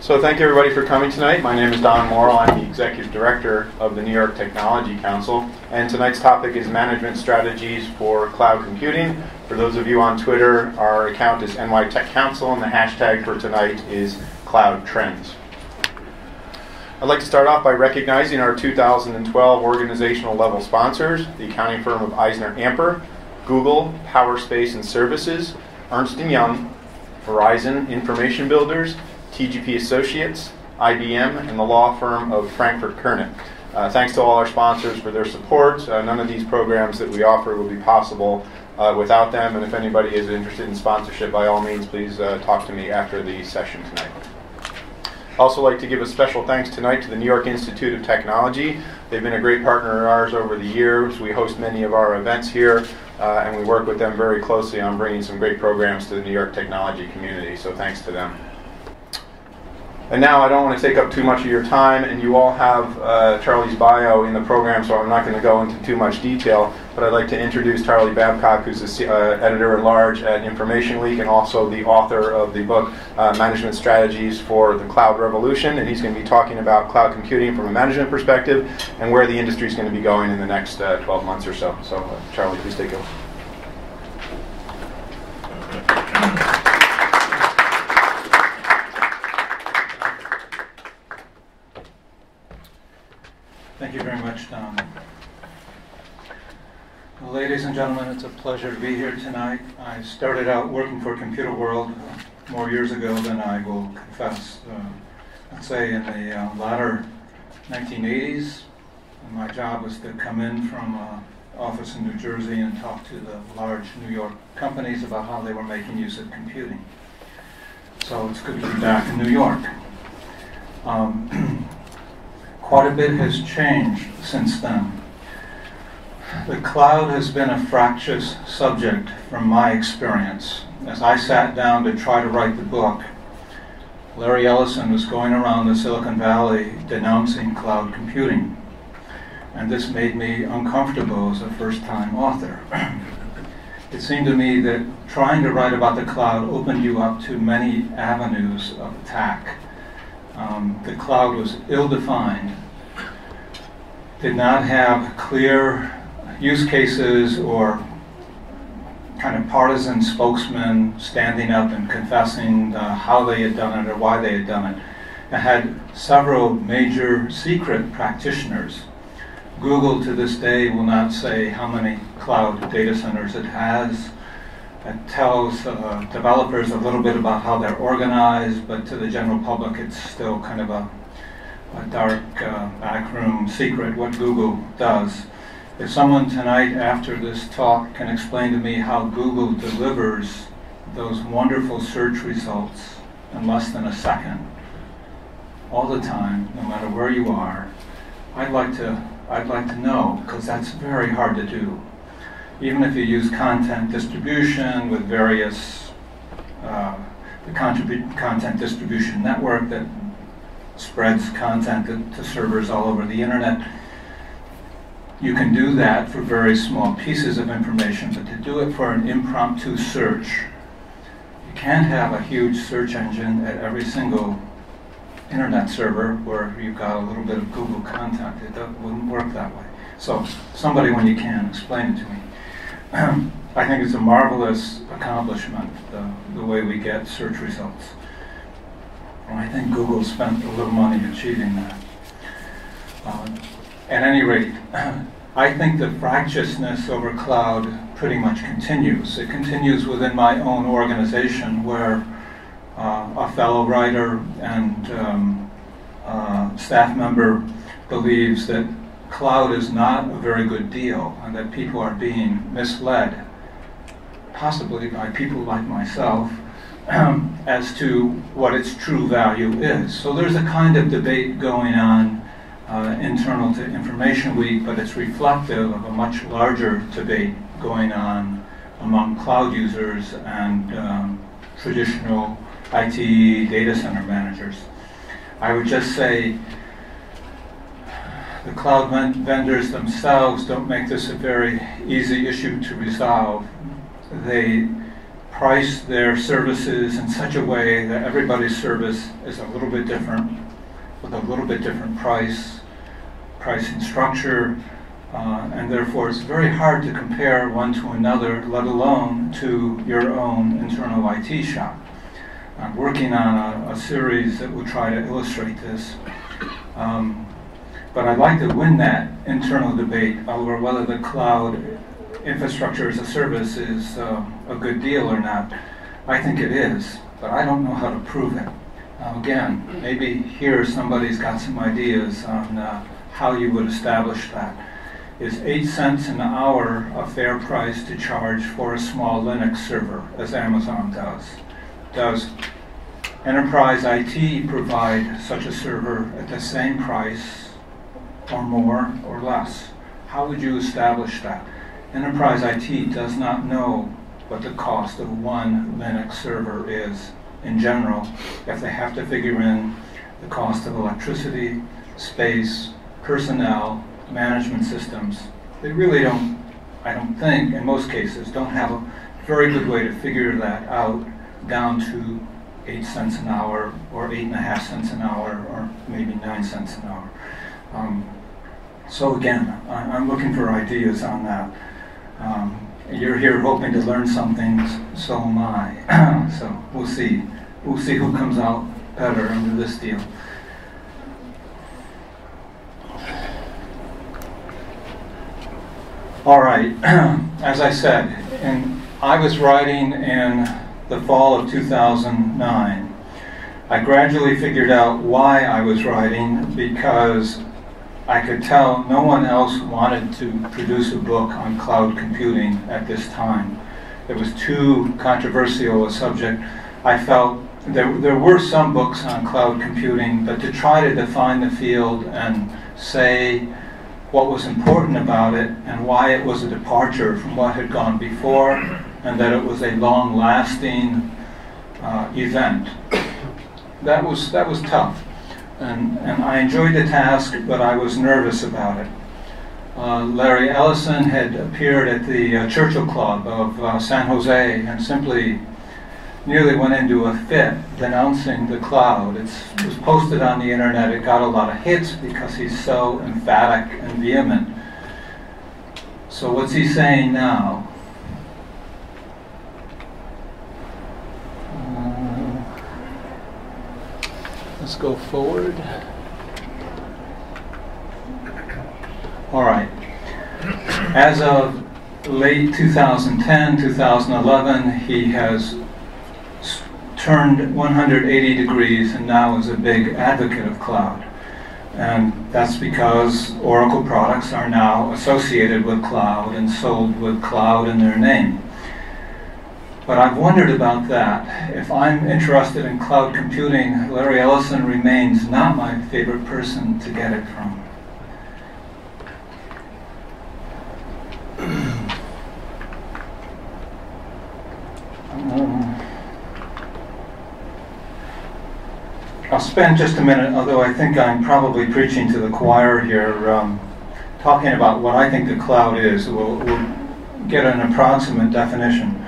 So thank you everybody for coming tonight. My name is Don Morrill. I'm the Executive Director of the New York Technology Council. And tonight's topic is management strategies for cloud computing. For those of you on Twitter, our account is NY Tech Council, and the hashtag for tonight is Cloud Trends. I'd like to start off by recognizing our 2012 organizational level sponsors, the accounting firm of Eisner Amper, Google, Power Space and Services, Ernst & Young, Verizon Information Builders, TGP Associates, IBM, and the law firm of Frankfurt Kernet. Thanks to all our sponsors for their support. None of these programs that we offer would be possible without them, and if anybody is interested in sponsorship, by all means, please talk to me after the session tonight. I'd also like to give a special thanks tonight to the New York Institute of Technology. They've been a great partner of ours over the years. We host many of our events here, and we work with them very closely on bringing some great programs to the New York technology community, so thanks to them. And now I don't want to take up too much of your time, and you all have Charlie's bio in the program, so I'm not going to go into too much detail, but I'd like to introduce Charlie Babcock, who's the editor-at-large at InformationWeek and also the author of the book Management Strategies for the Cloud Revolution, and he's going to be talking about cloud computing from a management perspective and where the industry is going to be going in the next 12 months or so. So Charlie, please take it. Thank you very much, Don. Well, ladies and gentlemen, it's a pleasure to be here tonight. I started out working for Computer World more years ago than I will confess. Let's say in the latter 1980s. And my job was to come in from an office in New Jersey and talk to the large New York companies about how they were making use of computing. So it's good to be back in New York. Quite a bit has changed since then. The cloud has been a fractious subject from my experience. As I sat down to try to write the book, Larry Ellison was going around the Silicon Valley denouncing cloud computing. And this made me uncomfortable as a first-time author. It seemed to me that trying to write about the cloud opened you up to many avenues of attack. The cloud was ill-defined, did not have clear use cases or kind of partisan spokesmen standing up and confessing how they had done it or why they had done it. It had several major secret practitioners. Google to this day will not say how many cloud data centers it has. It tells developers a little bit about how they're organized, but to the general public it's still kind of a dark backroom secret what Google does. If someone tonight after this talk can explain to me how Google delivers those wonderful search results in less than a second, all the time, no matter where you are, I'd like to know, because that's very hard to do. Even if you use content distribution with various, the content distribution network that spreads content to servers all over the internet, you can do that for very small pieces of information, but to do it for an impromptu search, you can't have a huge search engine at every single internet server where you've got a little bit of Google content. It wouldn't work that way. So somebody, when you can, explain it to me. I think it's a marvelous accomplishment, the way we get search results. And I think Google spent a little money achieving that. At any rate, I think the fractiousness over cloud pretty much continues. It continues within my own organization where a fellow writer and staff member believes that cloud is not a very good deal and that people are being misled, possibly by people like myself, as to what its true value is. So there's a kind of debate going on internal to InformationWeek, but it's reflective of a much larger debate going on among cloud users and traditional IT data center managers. I would just say the cloud vendors themselves don't make this a very easy issue to resolve. They price their services in such a way that everybody's service is a little bit different, with a little bit different pricing structure, and therefore it's very hard to compare one to another, let alone to your own internal IT shop. I'm working on a series that will try to illustrate this. But I'd like to win that internal debate over whether the cloud infrastructure as a service is a good deal or not. I think it is, but I don't know how to prove it. Again, maybe here somebody's got some ideas on how you would establish that. Is 8 cents an hour a fair price to charge for a small Linux server, as Amazon does? Does Enterprise IT provide such a server at the same price, or more, or less? How would you establish that? Enterprise IT does not know what the cost of one Linux server is in general, if they have to figure in the cost of electricity, space, personnel, management systems. They really don't, I don't think, in most cases, don't have a very good way to figure that out down to 8 cents an hour, or 8.5 cents an hour, or maybe 9 cents an hour. So again, I'm looking for ideas on that. You're here hoping to learn something, so am I. So we'll see. We'll see who comes out better under this deal. All right, as I said, I was writing in the fall of 2009. I gradually figured out why I was writing, because I could tell no one else wanted to produce a book on cloud computing at this time. It was too controversial a subject. I felt there were some books on cloud computing, but to try to define the field and say what was important about it and why it was a departure from what had gone before, and that it was a long-lasting event. That was tough, and I enjoyed the task, but I was nervous about it. Larry Ellison had appeared at the Churchill Club of San Jose and simply nearly went into a fit denouncing the cloud. It was posted on the internet. It got a lot of hits because he's so emphatic and vehement. So what's he saying now? Let's go forward. All right. As of late 2010, 2011, he has turned 180 degrees and now is a big advocate of cloud. And that's because Oracle products are now associated with cloud and sold with cloud in their name. But I've wondered about that. If I'm interested in cloud computing, Larry Ellison remains not my favorite person to get it from. I'll spend just a minute, although I think I'm probably preaching to the choir here, talking about what I think the cloud is. We'll get an approximate definition.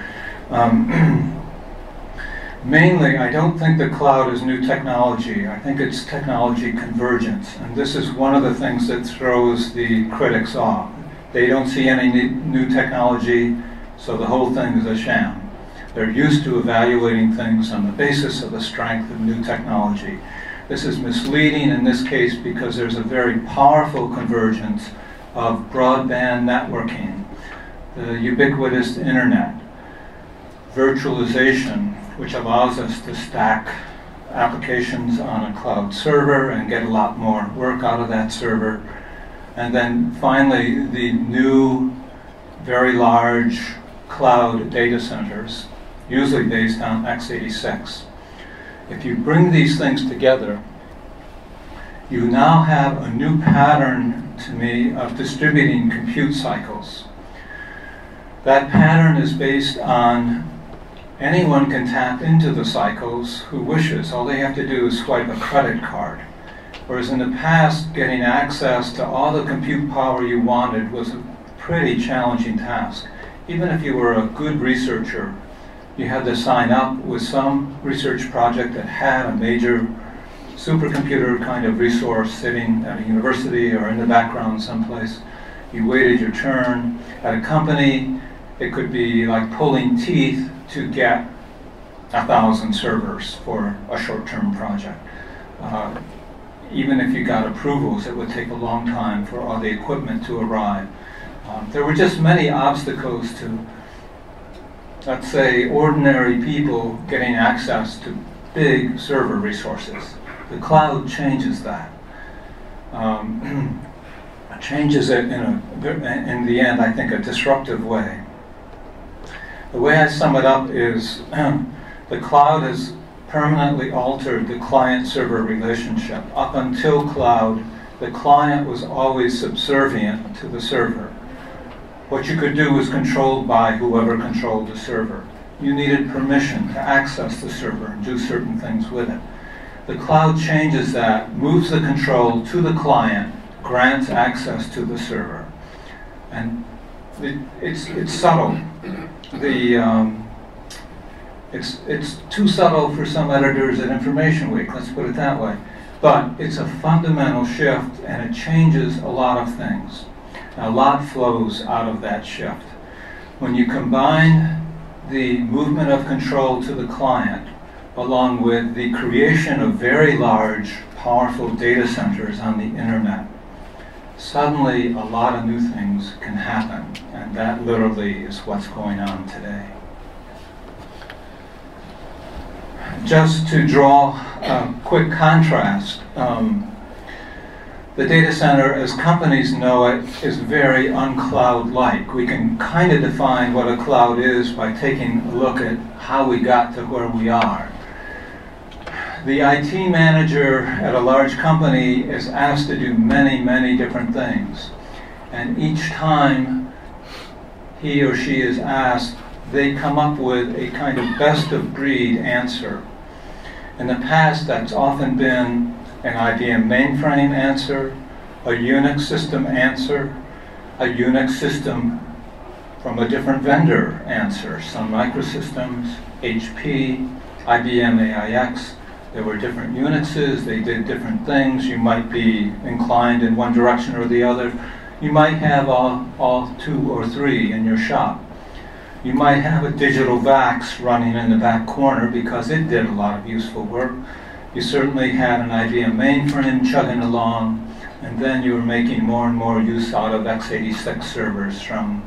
Mainly, I don't think the cloud is new technology. I think it's technology convergence. And this is one of the things that throws the critics off. They don't see any new technology, so the whole thing is a sham. They're used to evaluating things on the basis of the strength of new technology. This is misleading in this case because there's a very powerful convergence of broadband networking, the ubiquitous internet, virtualization, which allows us to stack applications on a cloud server and get a lot more work out of that server. And then finally, the new, very large cloud data centers, usually based on x86. If you bring these things together, you now have a new pattern, to me, of distributing compute cycles. That pattern is based on anyone can tap into the cycles who wishes. All they have to do is swipe a credit card. Whereas in the past, getting access to all the compute power you wanted was a pretty challenging task. Even if you were a good researcher, You had to sign up with some research project that had a major supercomputer kind of resource sitting at a university or in the background someplace. You waited your turn. At a company, it could be like pulling teeth to get 1,000 servers for a short-term project. Even if you got approvals, it would take a long time for all the equipment to arrive. There were just many obstacles to, let's say, ordinary people getting access to big server resources. The cloud changes that. Changes it in the end, I think, a disruptive way. The way I sum it up is the cloud has permanently altered the client-server relationship. Up until cloud, the client was always subservient to the server. What you could do was controlled by whoever controlled the server. You needed permission to access the server and do certain things with it. The cloud changes that, moves the control to the client, grants access to the server. And it's subtle. It's too subtle for some editors at InformationWeek, let's put it that way. But it's a fundamental shift, and it changes a lot of things. And a lot flows out of that shift. When you combine the movement of control to the client, along with the creation of very large, powerful data centers on the internet, suddenly a lot of new things can happen, and that literally is what's going on today. Just to draw a quick contrast, the data center, as companies know it, is very uncloud-like. We can kind of define what a cloud is by taking a look at how we got to where we are. The IT manager at a large company is asked to do many, many different things. And each time he or she is asked, they come up with a kind of best-of-breed answer. In the past, that's often been an IBM mainframe answer, a Unix system answer, a Unix system from a different vendor answer. Sun Microsystems, HP, IBM AIX. There were different Unixes, they did different things. You might be inclined in one direction or the other. You might have all two or three in your shop. You might have a digital VAX running in the back corner because it did a lot of useful work. You certainly had an IBM mainframe chugging along, and then you were making more and more use out of x86 servers from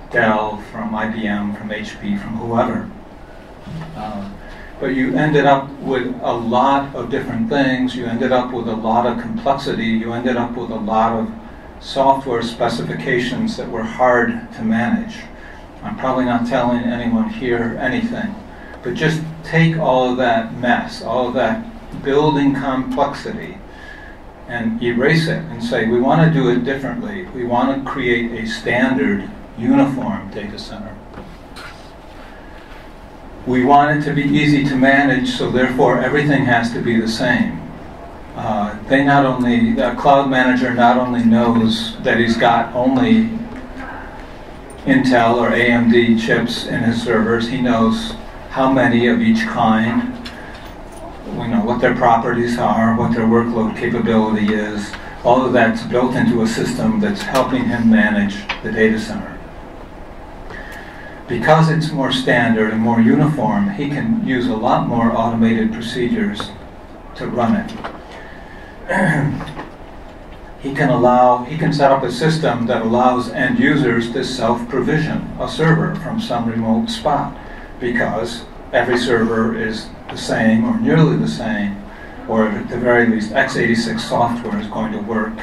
Dell, from IBM, from HP, from whoever. But you ended up with a lot of different things. You ended up with a lot of complexity. You ended up with a lot of software specifications that were hard to manage. I'm probably not telling anyone here anything, but just take all of that mess, all of that building complexity, and erase it and say, we want to do it differently. We want to create a standard, uniform data center. We want it to be easy to manage, so therefore everything has to be the same. The cloud manager not only knows that he's got only Intel or AMD chips in his servers, he knows how many of each kind, we know what their properties are, what their workload capability is. All of that's built into a system that's helping him manage the data center. Because it's more standard and more uniform, he can use a lot more automated procedures to run it. He can set up a system that allows end users to self-provision a server from some remote spot, because every server is the same or nearly the same, or at the very least x86 software is going to work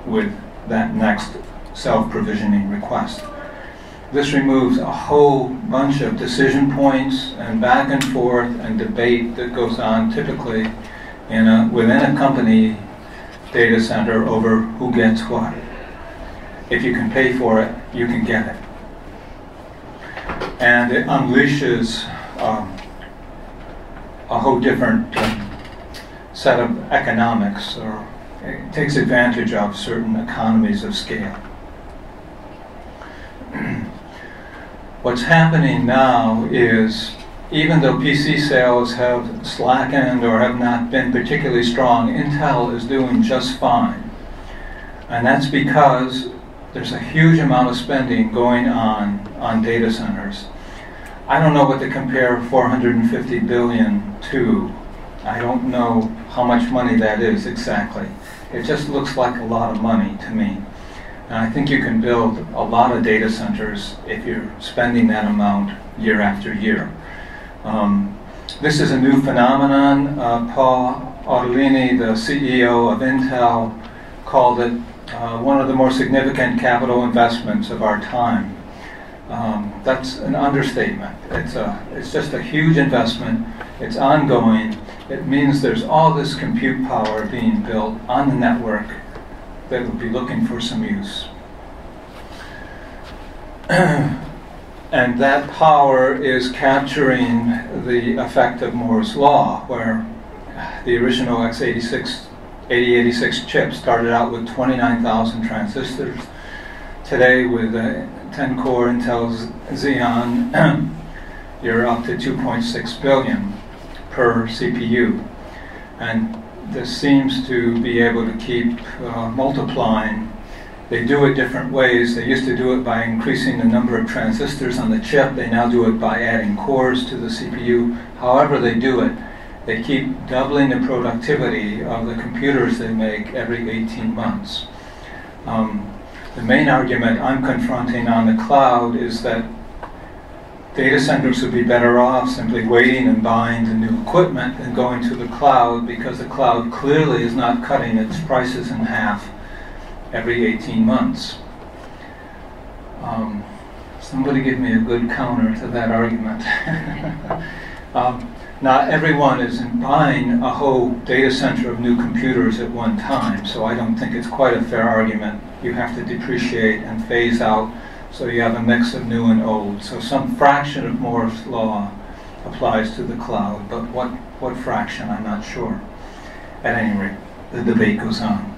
with that next self-provisioning request. This removes a whole bunch of decision points and back and forth and debate that goes on typically within a company data center over who gets what. If you can pay for it, you can get it. And it unleashes a whole different set of economics, or it takes advantage of certain economies of scale. What's happening now is even though PC sales have slackened or have not been particularly strong, Intel is doing just fine. And that's because there's a huge amount of spending going on data centers. I don't know what to compare 450 billion to. I don't know how much money that is exactly. It just looks like a lot of money to me. And I think you can build a lot of data centers if you're spending that amount year after year. This is a new phenomenon. Paul Otellini, the CEO of Intel, called it one of the more significant capital investments of our time. That's an understatement. It's just a huge investment. It's ongoing. It means there's all this compute power being built on the network that will be looking for some use. And that power is capturing the effect of Moore's law, where the original x86 chip started out with 29,000 transistors. Today, with 10-core Intel Xeon, you're up to 2.6 billion per CPU. And this seems to be able to keep multiplying. They do it different ways. They used to do it by increasing the number of transistors on the chip. They now do it by adding cores to the CPU. However they do it, they keep doubling the productivity of the computers they make every 18 months. The main argument I'm confronting on the cloud is that data centers would be better off simply waiting and buying the new equipment than going to the cloud, because the cloud clearly is not cutting its prices in half every 18 months. Somebody give me a good counter to that argument. Not everyone is buying a whole data center of new computers at one time, so I don't think it's quite a fair argument. You have to depreciate and phase out, so you have a mix of new and old. So some fraction of Moore's law applies to the cloud, but what fraction, I'm not sure. At any rate, the debate goes on.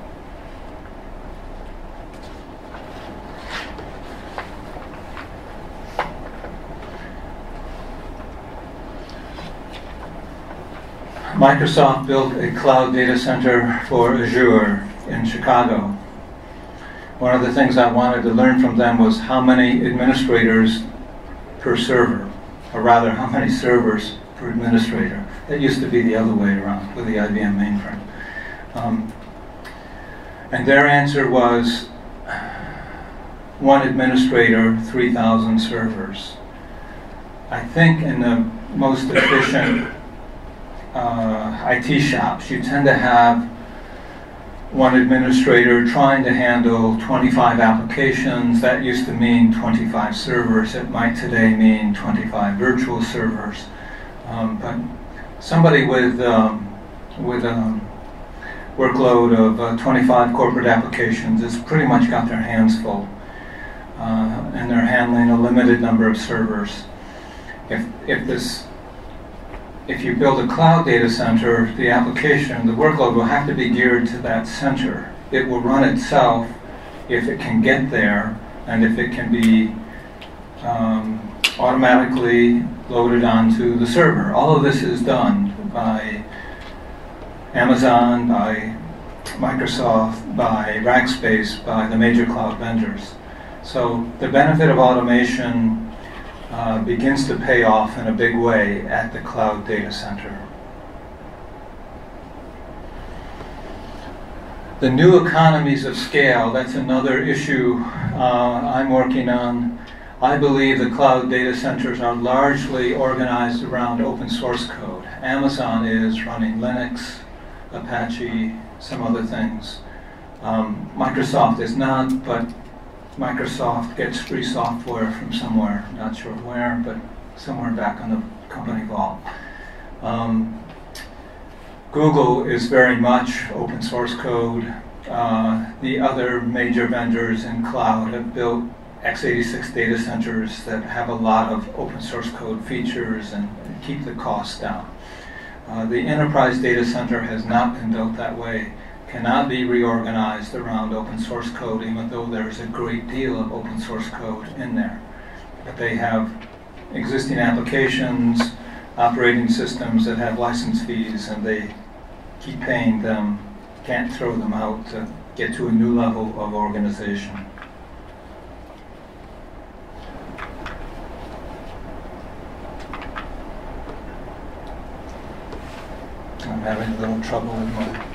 Microsoft built a cloud data center for Azure in Chicago. One of the things I wanted to learn from them was how many administrators per server, or rather how many servers per administrator. That used to be the other way around with the IBM mainframe. And their answer was one administrator, 3,000 servers. I think in the most efficient IT shops, you tend to have one administrator trying to handle 25 applications. That used to mean 25 servers. It might today mean 25 virtual servers. But somebody with a workload of 25 corporate applications has pretty much got their hands full. And they're handling a limited number of servers. If you build a cloud data center, the application, the workload will have to be geared to that center. It will run itself if it can get there, and if it can be automatically loaded onto the server. All of this is done by Amazon, by Microsoft, by Rackspace, by the major cloud vendors. So the benefit of automation begins to pay off in a big way at the cloud data center. The new economies of scale, that's another issue I'm working on. I believe the cloud data centers are largely organized around open source code. Amazon is running Linux, Apache, some other things. Microsoft is not, but Microsoft gets free software from somewhere, not sure where, but somewhere back on the company vault. Google is very much open source code. The other major vendors in cloud have built x86 data centers that have a lot of open source code features and keep the costs down. The enterprise data center has not been built that way, cannot be reorganized around open source code, even though there's a great deal of open source code in there. But they have existing applications, operating systems that have license fees and they keep paying them, can't throw them out to get to a new level of organization. I'm having a little trouble with my...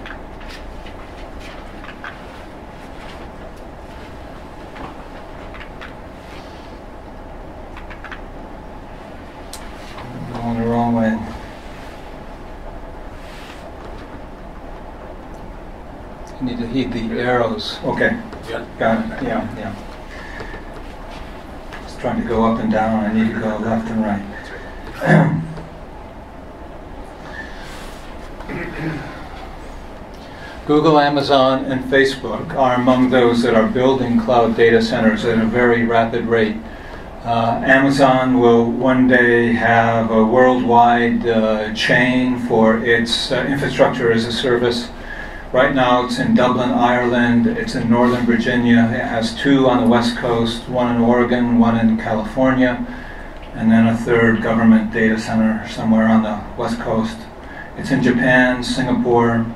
I'm going the wrong way. You need to heed the arrows. Okay. Yeah. Got it. Yeah. Just trying to go up and down. I need to go left and right. Google, Amazon, and Facebook are among those that are building cloud data centers at a very rapid rate. Amazon will one day have a worldwide chain for its infrastructure as a service. Right now it's in Dublin, Ireland, it's in Northern Virginia, it has 2 on the West Coast, 1 in Oregon, 1 in California, and then a 3rd government data center somewhere on the West Coast. It's in Japan, Singapore,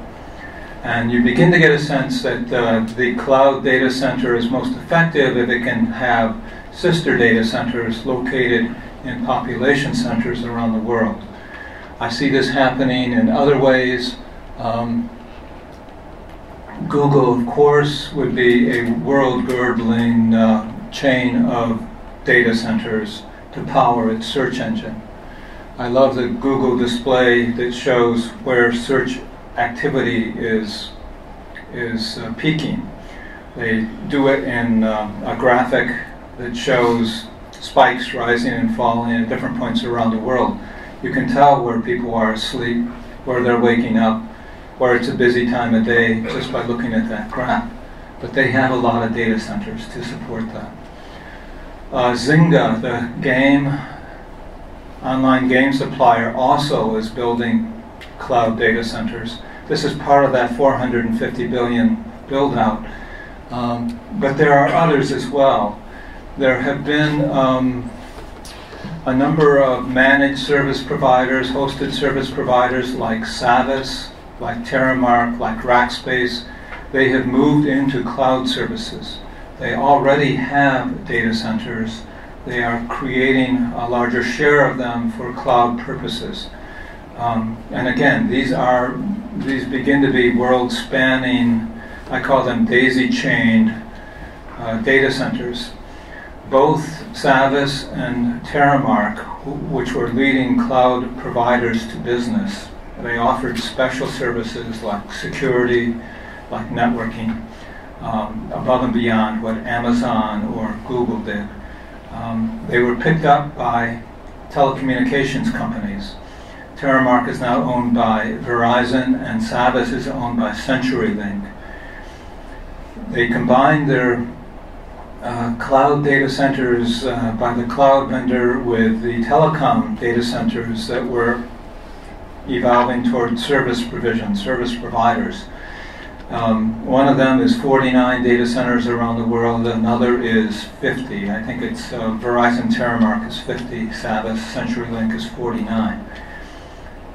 and you begin to get a sense that the cloud data center is most effective if it can have sister data centers located in population centers around the world. I see this happening in other ways. Google, of course, would be a world-girdling chain of data centers to power its search engine. I love the Google display that shows where search activity is peaking. They do it in a graphic that shows spikes rising and falling at different points around the world. You can tell where people are asleep, where they're waking up, where it's a busy time of day just by looking at that graph. But they have a lot of data centers to support that. Zynga, the online game supplier, also is building cloud data centers. This is part of that 450 billion build out. But there are others as well. There have been a number of managed service providers, hosted service providers like Savvis, like Terramark, like Rackspace. They have moved into cloud services. They already have data centers. They are creating a larger share of them for cloud purposes. And again, these begin to be world-spanning, I call them daisy-chained data centers. Both Savvis and Terramark, which were leading cloud providers to business, they offered special services like security, like networking, above and beyond what Amazon or Google did. They were picked up by telecommunications companies. Terramark is now owned by Verizon, and Savvis is owned by CenturyLink. They combined their cloud data centers by the cloud vendor with the telecom data centers that were evolving toward service provision, service providers. One of them is 49 data centers around the world, another is 50. I think it's Verizon Terramark is 50, Savvis, CenturyLink is 49.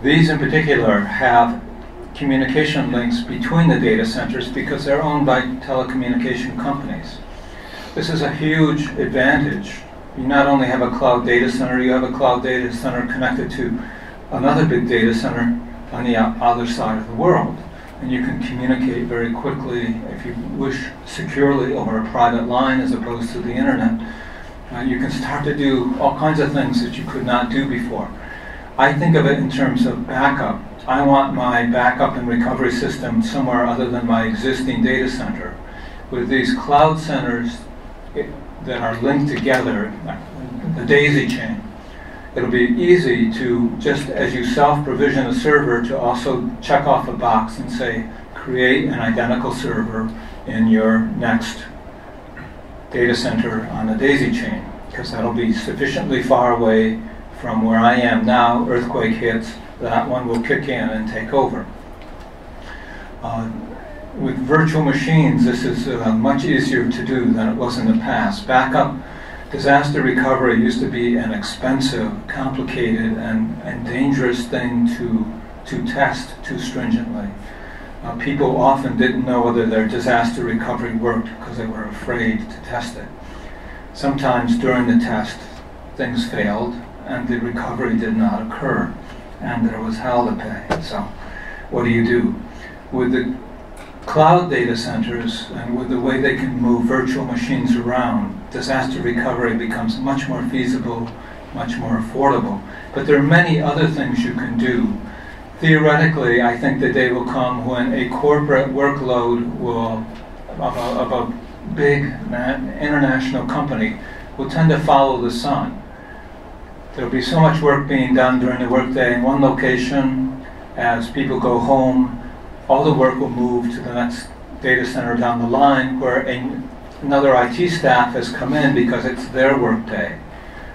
These in particular have communication links between the data centers because they're owned by telecommunication companies. This is a huge advantage. You not only have a cloud data center, you have a cloud data center connected to another big data center on the other side of the world. And you can communicate very quickly, if you wish, securely over a private line as opposed to the internet. You can start to do all kinds of things that you could not do before. I think of it in terms of backup. I want my backup and recovery system somewhere other than my existing data center. With these cloud centers that are linked together, the daisy chain, it'll be easy to, just as you self-provision a server, to also check off a box and say, create an identical server in your next data center on the daisy chain, because that'll be sufficiently far away from where I am now. Earthquake hits, that one will kick in and take over. With virtual machines, this is much easier to do than it was in the past. Backup disaster recovery used to be an expensive, complicated, and dangerous thing to test too stringently. People often didn't know whether their disaster recovery worked because they were afraid to test it. Sometimes during the test, things failed and the recovery did not occur, and there was hell to pay. So what do you do? With the cloud data centers and with the way they can move virtual machines around, disaster recovery becomes much more feasible, much more affordable. But there are many other things you can do. Theoretically, I think the day will come when a corporate workload of a big international company will tend to follow the sun. There will be so much work being done during the workday in one location. As people go home, all the work will move to the next data center down the line where another IT staff has come in because it's their workday.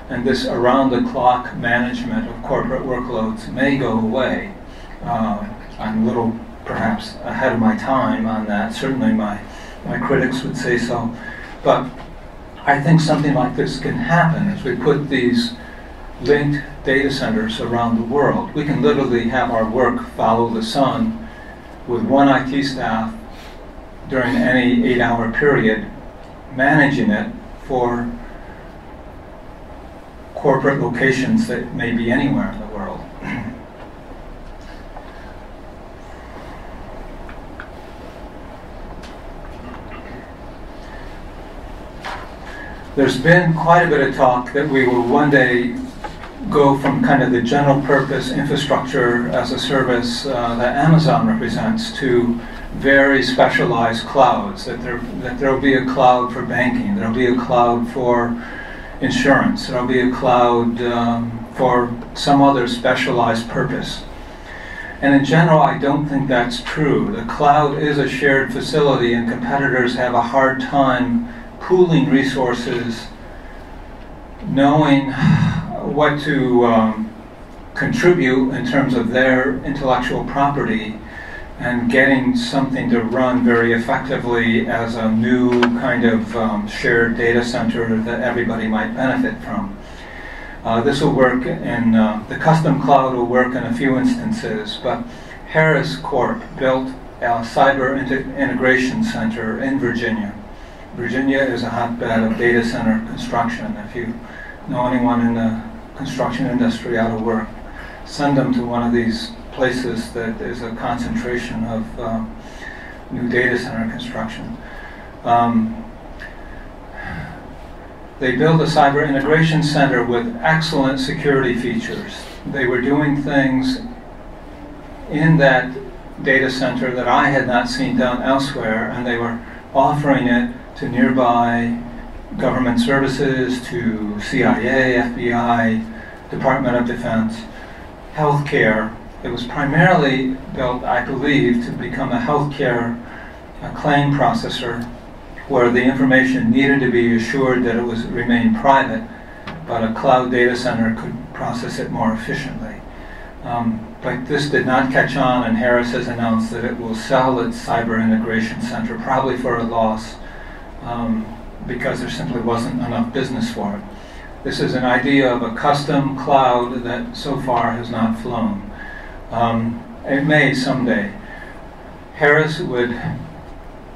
And this around-the-clock management of corporate workloads may go away. I'm a little, perhaps, ahead of my time on that. Certainly my critics would say so. But I think something like this can happen as we put these linked data centers around the world. We can literally have our work follow the sun with one IT staff during any 8-hour period, managing it for corporate locations that may be anywhere in the world. There's been quite a bit of talk that we will one day go from kind of the general purpose infrastructure as a service that Amazon represents to very specialized clouds, that there will be a cloud for banking, there will be a cloud for insurance, there will be a cloud for some other specialized purpose. And in general, I don't think that's true. The cloud is a shared facility and competitors have a hard time pooling resources, knowing what to contribute in terms of their intellectual property and getting something to run very effectively as a new kind of shared data center that everybody might benefit from. This will work in, the custom cloud will work in a few instances, but Harris Corp built a cyber integration center in Virginia. Virginia is a hotbed of data center construction. If you know anyone in the construction industry out of work, send them to one of these places that is a concentration of new data center construction. They built a cyber integration center with excellent security features. They were doing things in that data center that I had not seen done elsewhere, and they were offering it to nearby government services, to CIA, FBI, Department of Defense, healthcare. It was primarily built, I believe, to become a healthcare claim processor where the information needed to be assured that it was remain private, but a cloud data center could process it more efficiently. But this did not catch on, and Harris has announced that it will sell its cyber integration center, probably for a loss, because there simply wasn't enough business for it. This is an idea of a custom cloud that so far has not flown. It may someday. Harris would,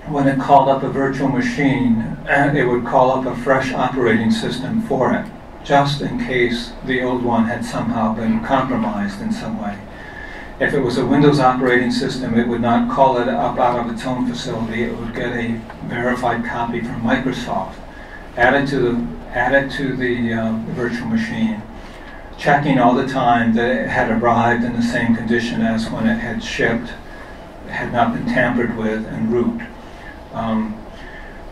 when it called up a virtual machine, it would call up a fresh operating system for it, just in case the old one had somehow been compromised in some way. If it was a Windows operating system, it would not call it up out of its own facility. It would get a verified copy from Microsoft, add it to the virtual machine, checking all the time that it had arrived in the same condition as when it had shipped, had not been tampered with, and root.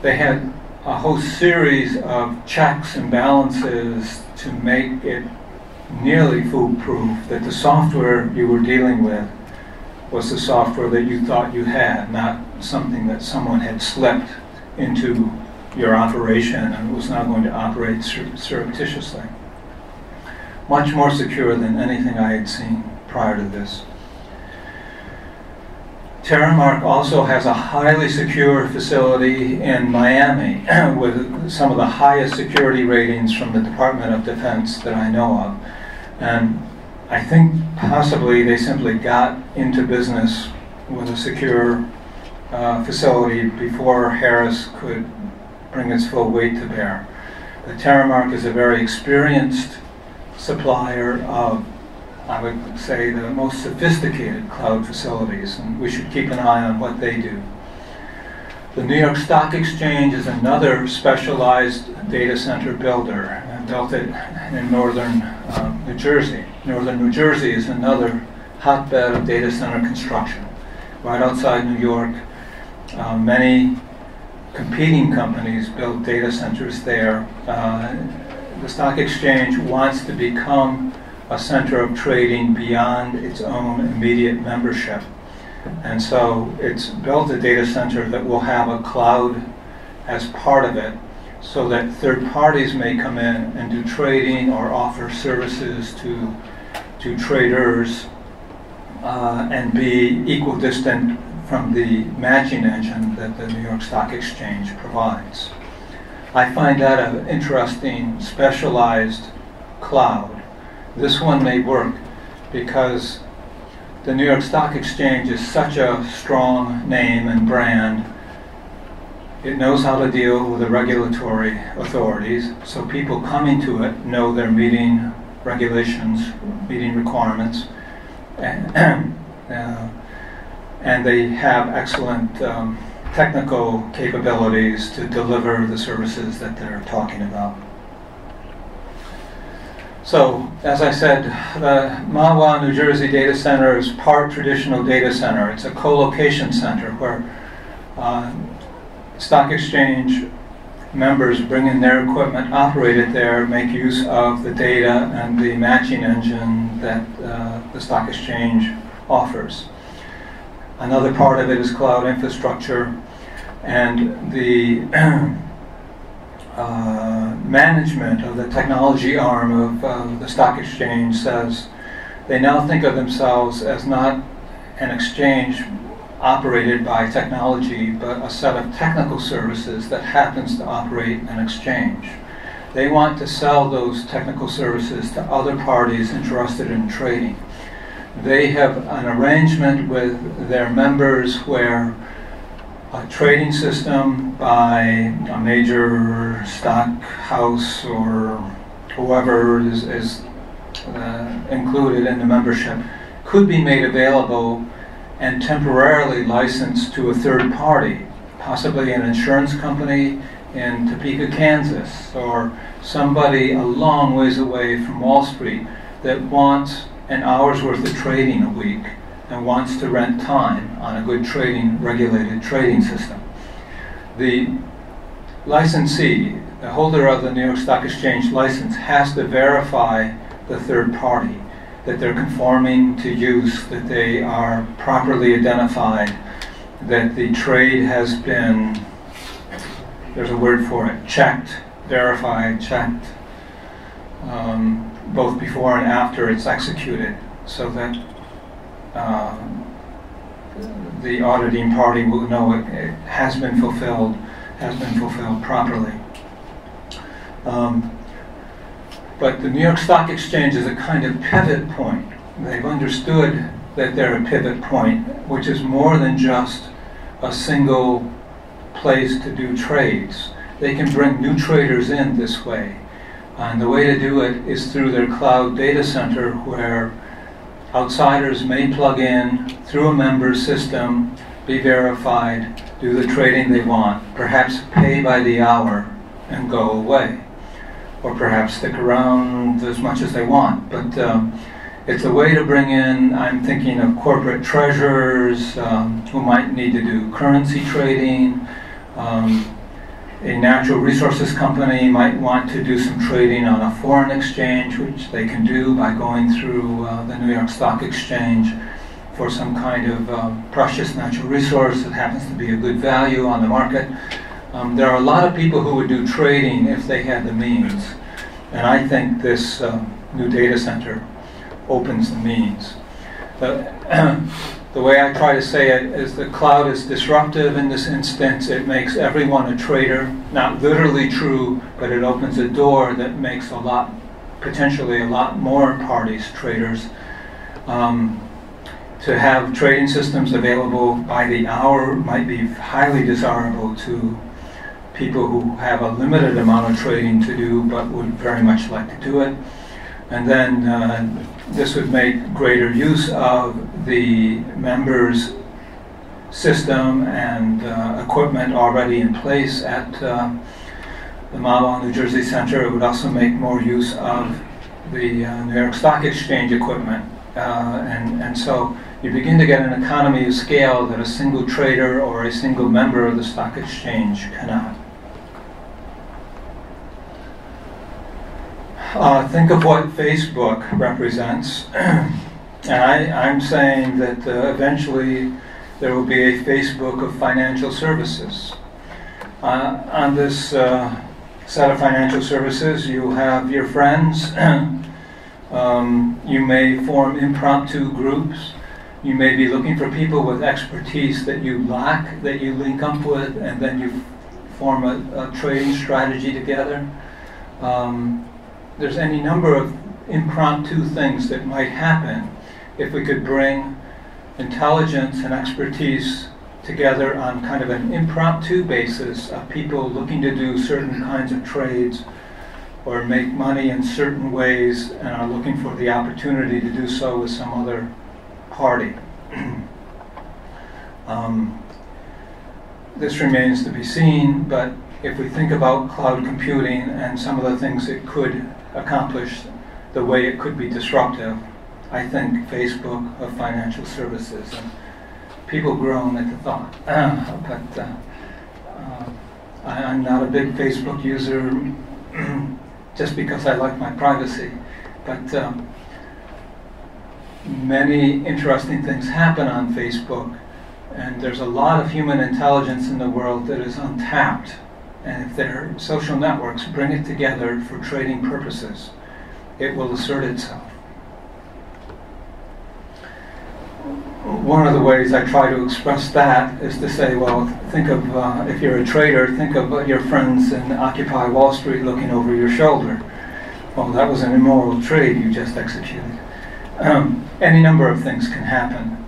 They had a whole series of checks and balances to make it nearly foolproof, that the software you were dealing with was the software that you thought you had, not something that someone had slipped into your operation and was now going to operate surreptitiously. Much more secure than anything I had seen prior to this. Terramark also has a highly secure facility in Miami with some of the highest security ratings from the Department of Defense that I know of. And I think possibly they simply got into business with a secure facility before Harris could bring its full weight to bear. But Terramark is a very experienced supplier of, I would say, the most sophisticated cloud facilities, and we should keep an eye on what they do. The New York Stock Exchange is another specialized data center builder, and built it in northern New Jersey. Northern New Jersey is another hotbed of data center construction. Right outside New York, many competing companies build data centers there. The stock exchange wants to become a center of trading beyond its own immediate membership. And so it's built a data center that will have a cloud as part of it, so that third parties may come in and do trading or offer services to traders and be equidistant from the matching engine that the New York Stock Exchange provides. I find that an interesting specialized cloud. This one may work because the New York Stock Exchange is such a strong name and brand. It knows how to deal with the regulatory authorities, so people coming to it know they're meeting regulations, meeting requirements, and they have excellent technical capabilities to deliver the services that they're talking about. So, as I said, the Mahwah, New Jersey data center is part traditional data center. It's a co-location center where stock exchange members bring in their equipment, operate it there, make use of the data and the matching engine that the stock exchange offers. Another part of it is cloud infrastructure, and the management of the technology arm of the stock exchange says they now think of themselves as not an exchange operated by technology, but a set of technical services that happens to operate an exchange. They want to sell those technical services to other parties interested in trading. They have an arrangement with their members where a trading system by a major stock house or whoever is included in the membership could be made available and temporarily licensed to a third party, possibly an insurance company in Topeka, Kansas, or somebody a long ways away from Wall Street that wants an hour's worth of trading a week and wants to rent time on a good trading, regulated trading system. The licensee, the holder of the New York Stock Exchange license, has to verify the third party, that they're conforming to use, that they are properly identified, that the trade has been, there's a word for it, checked, verified, checked, both before and after it's executed, so that the auditing party will know it has been fulfilled properly. But the New York Stock Exchange is a kind of pivot point. They've understood that they're a pivot point, which is more than just a single place to do trades. They can bring new traders in this way. And the way to do it is through their cloud data center, where outsiders may plug in through a member's system, be verified, do the trading they want, perhaps pay by the hour and go away, or perhaps stick around as much as they want. But it's a way to bring in, I'm thinking of corporate treasurers who might need to do currency trading. A natural resources company might want to do some trading on a foreign exchange, which they can do by going through the New York Stock Exchange for some kind of precious natural resource that happens to be a good value on the market. There are a lot of people who would do trading if they had the means, and I think this new data center opens the means. The way I try to say it is the cloud is disruptive in this instance. It makes everyone a trader. Not literally true, but it opens a door that makes potentially a lot more parties traders. To have trading systems available by the hour might be highly desirable to people who have a limited amount of trading to do but would very much like to do it. And then this would make greater use of the members' system and equipment already in place at the Mahwah, New Jersey Center. It would also make more use of the New York Stock Exchange equipment. And so you begin to get an economy of scale that a single trader or a single member of the stock exchange cannot. Think of what Facebook represents. And I'm saying that eventually there will be a Facebook of financial services. On this set of financial services, you'll have your friends. You may form impromptu groups. You may be looking for people with expertise that you lack, that you link up with, and then you form a trading strategy together. There's any number of impromptu things that might happen if we could bring intelligence and expertise together on kind of an impromptu basis of people looking to do certain kinds of trades or make money in certain ways and are looking for the opportunity to do so with some other party. This remains to be seen, but if we think about cloud computing and some of the things it could accomplish, the way it could be disruptive, I think Facebook of financial services. And people groan at the thought. But I'm not a big Facebook user just because I like my privacy. But many interesting things happen on Facebook, and there's a lot of human intelligence in the world that is untapped. And if their social networks bring it together for trading purposes, it will assert itself. One of the ways I try to express that is to say, well, think of, if you're a trader, think of your friends in Occupy Wall Street looking over your shoulder. Well, that was an immoral trade you just executed. Any number of things can happen.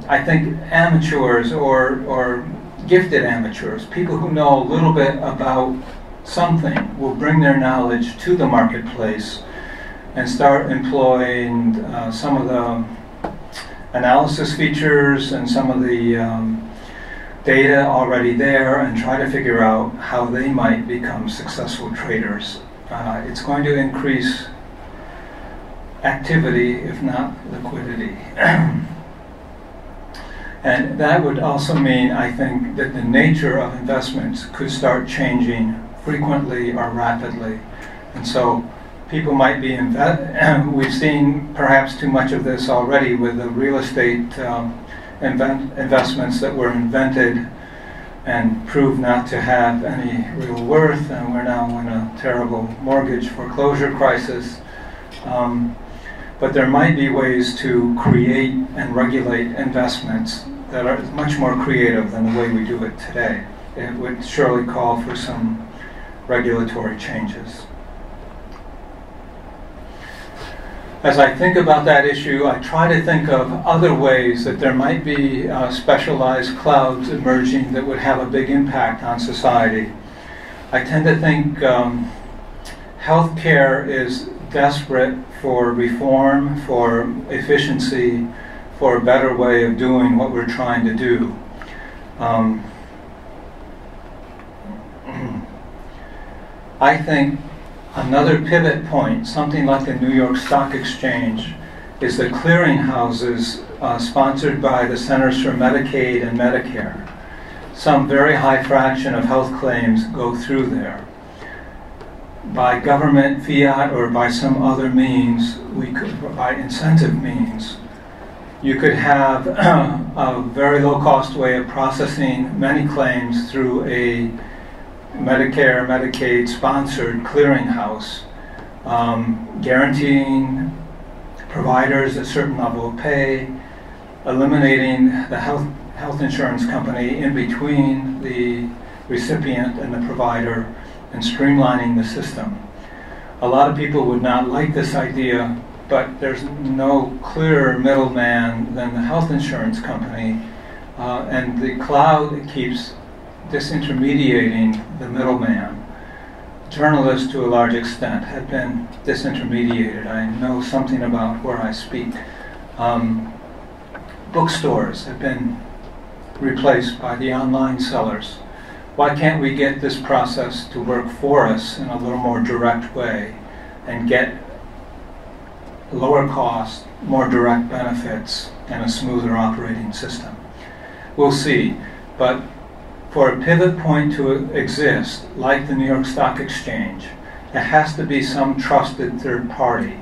I think amateurs or gifted amateurs, people who know a little bit about something, will bring their knowledge to the marketplace and start employing some of the analysis features and some of the data already there and try to figure out how they might become successful traders. It's going to increase activity, if not liquidity. And that would also mean, I think, that the nature of investments could start changing frequently or rapidly. And so people might be, we've seen perhaps too much of this already with the real estate investments that were invented and proved not to have any real worth, and we're now in a terrible mortgage foreclosure crisis. But there might be ways to create and regulate investments that are much more creative than the way we do it today. It would surely call for some regulatory changes. As I think about that issue, I try to think of other ways that there might be specialized clouds emerging that would have a big impact on society. I tend to think healthcare is desperate for reform, for efficiency, for a better way of doing what we're trying to do. I think another pivot point, something like the New York Stock Exchange, is the clearinghouses sponsored by the Centers for Medicaid and Medicare. Some very high fraction of health claims go through there. By government, fiat, or by some other means, by incentive means, you could have a very low-cost way of processing many claims through a Medicare, Medicaid-sponsored clearinghouse, guaranteeing providers a certain level of pay, eliminating the health insurance company in between the recipient and the provider, and streamlining the system. A lot of people would not like this idea, but there's no clearer middleman than the health insurance company, and the cloud keeps disintermediating the middleman. Journalists, to a large extent, have been disintermediated. I know something about where I speak. Bookstores have been replaced by the online sellers. Why can't we get this process to work for us in a little more direct way and get lower cost, more direct benefits, and a smoother operating system? We'll see. But for a pivot point to exist, like the New York Stock Exchange, it has to be some trusted third party.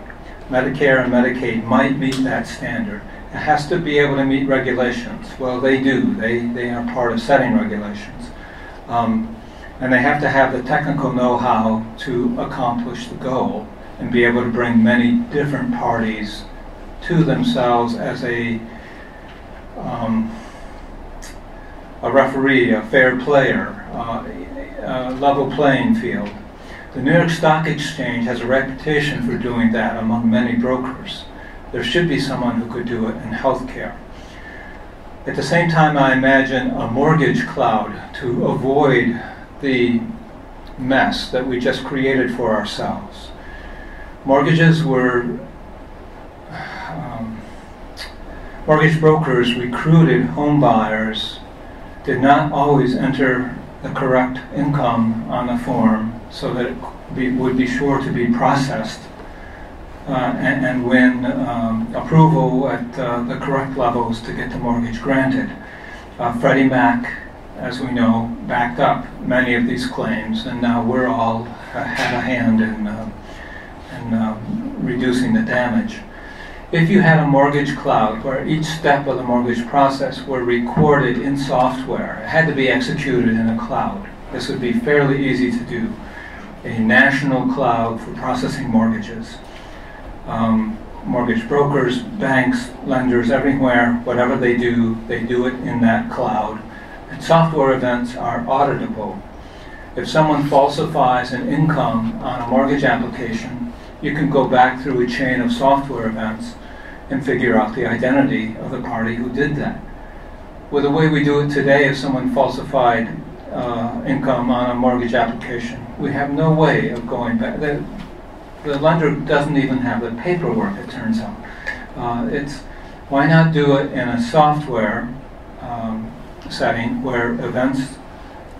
Medicare and Medicaid might meet that standard. It has to be able to meet regulations. Well, they do. They are part of setting regulations. And they have to have the technical know-how to accomplish the goal and be able to bring many different parties to themselves as a referee, a fair player, a level playing field. The New York Stock Exchange has a reputation for doing that among many brokers. There should be someone who could do it in healthcare. At the same time, I imagine a mortgage cloud to avoid the mess that we just created for ourselves. Mortgage brokers recruited home buyers, did not always enter the correct income on the form so that it would be sure to be processed and win approval at the correct levels to get the mortgage granted. Freddie Mac, as we know, backed up many of these claims, and now we're all had a hand in reducing the damage. If you had a mortgage cloud where each step of the mortgage process were recorded in software, it had to be executed in a cloud. This would be fairly easy to do. A national cloud for processing mortgages. Mortgage brokers, banks, lenders, everywhere, whatever they do it in that cloud. And software events are auditable. If someone falsifies an income on a mortgage application, you can go back through a chain of software events and figure out the identity of the party who did that. With the way we do it today, if someone falsified income on a mortgage application, we have no way of going back. The lender doesn't even have the paperwork, it turns out. Why not do it in a software setting where events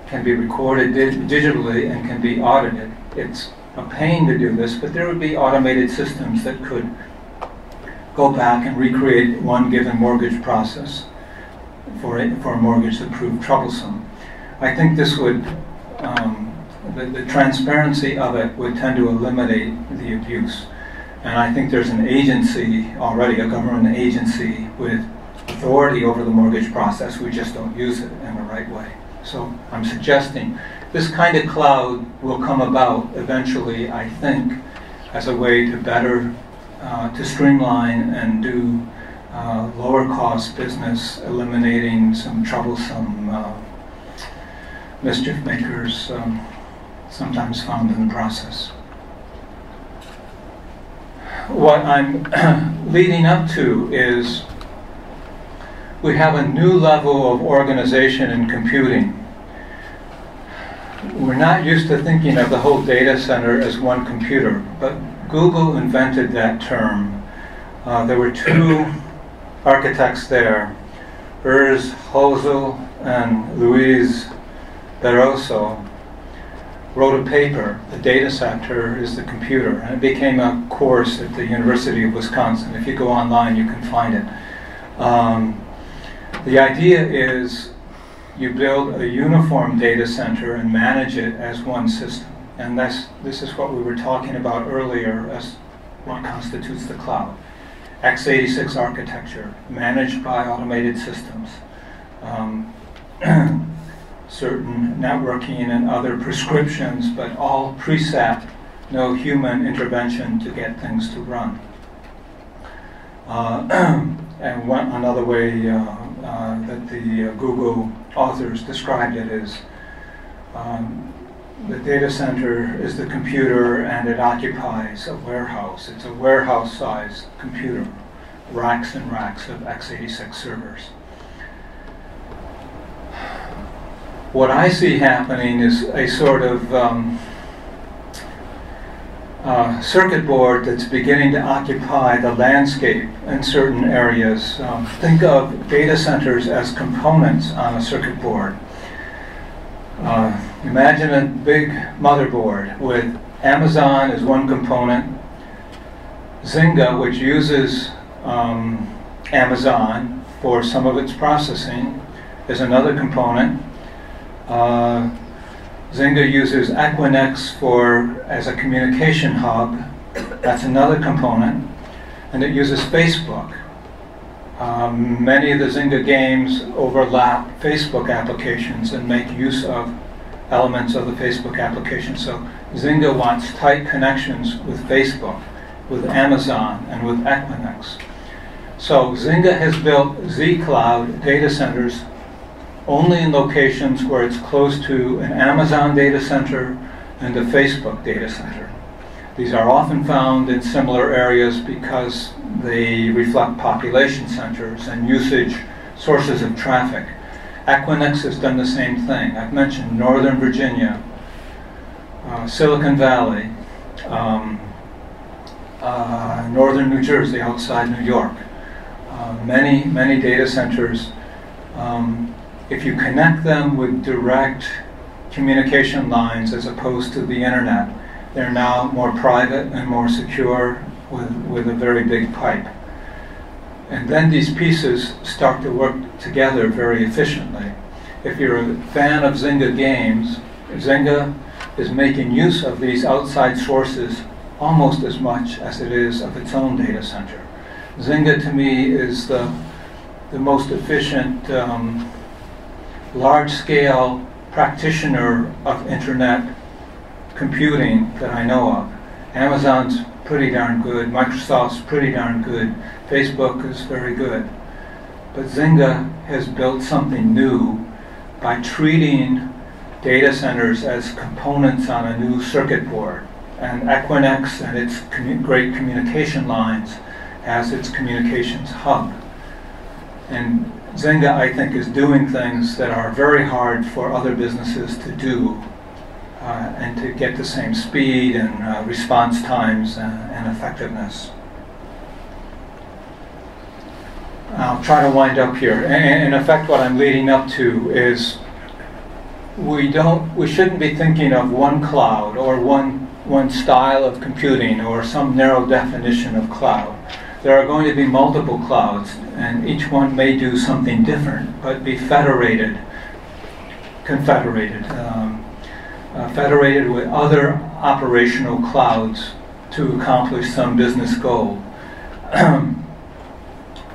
can be recorded digitally and can be audited? It's a pain to do this, but there would be automated systems that could go back and recreate one given mortgage process for a mortgage that proved troublesome. I think this would, the transparency of it would tend to eliminate the abuse. And I think there's an agency already, a government agency with authority over the mortgage process. We just don't use it in the right way. So I'm suggesting this kind of cloud will come about eventually, I think, as a way to better, to streamline and do lower cost business, eliminating some troublesome mischief makers sometimes found in the process. What I'm leading up to is we have a new level of organization in computing. We're not used to thinking of the whole data center as one computer, but Google invented that term. There were two architects there, Urs Hölzel and Luis Barroso, wrote a paper, The Data Center is the Computer, and it became a course at the University of Wisconsin. If you go online, you can find it. The idea is you build a uniform data center and manage it as one system. And this is what we were talking about earlier as what constitutes the cloud. x86 architecture, managed by automated systems. Certain networking and other prescriptions, but all preset, no human intervention to get things to run. and another way that the Google authors described it is the data center is the computer and it occupies a warehouse. It's a warehouse-sized computer, racks and racks of x86 servers. What I see happening is a sort of circuit board that's beginning to occupy the landscape in certain areas. Think of data centers as components on a circuit board. Imagine a big motherboard with Amazon as one component, Zynga, which uses Amazon for some of its processing, is another component. Zynga uses Equinix as a communication hub. That's another component. And it uses Facebook. Many of the Zynga games overlap Facebook applications and make use of elements of the Facebook application. So Zynga wants tight connections with Facebook, with Amazon, and with Equinix. So Zynga has built Z-Cloud data centers only in locations where it's close to an Amazon data center and a Facebook data center. These are often found in similar areas because they reflect population centers and usage sources of traffic. Equinix has done the same thing. I've mentioned Northern Virginia, Silicon Valley, Northern New Jersey outside New York. Many data centers, if you connect them with direct communication lines as opposed to the internet, they're now more private and more secure with a very big pipe. And then these pieces start to work together very efficiently. If you're a fan of Zynga games, Zynga is making use of these outside sources almost as much as it is of its own data center. Zynga, to me, is the most efficient large-scale practitioner of internet computing that I know of. Amazon's pretty darn good, Microsoft's pretty darn good, Facebook is very good. But Zynga has built something new by treating data centers as components on a new circuit board, and Equinix and its great communication lines as its communications hub. And Zynga, I think, is doing things that are very hard for other businesses to do and to get the same speed and response times and effectiveness. I'll try to wind up here. In effect, what I'm leading up to is we shouldn't be thinking of one cloud or one style of computing or some narrow definition of cloud. There are going to be multiple clouds, and each one may do something different, but be federated with other operational clouds to accomplish some business goal.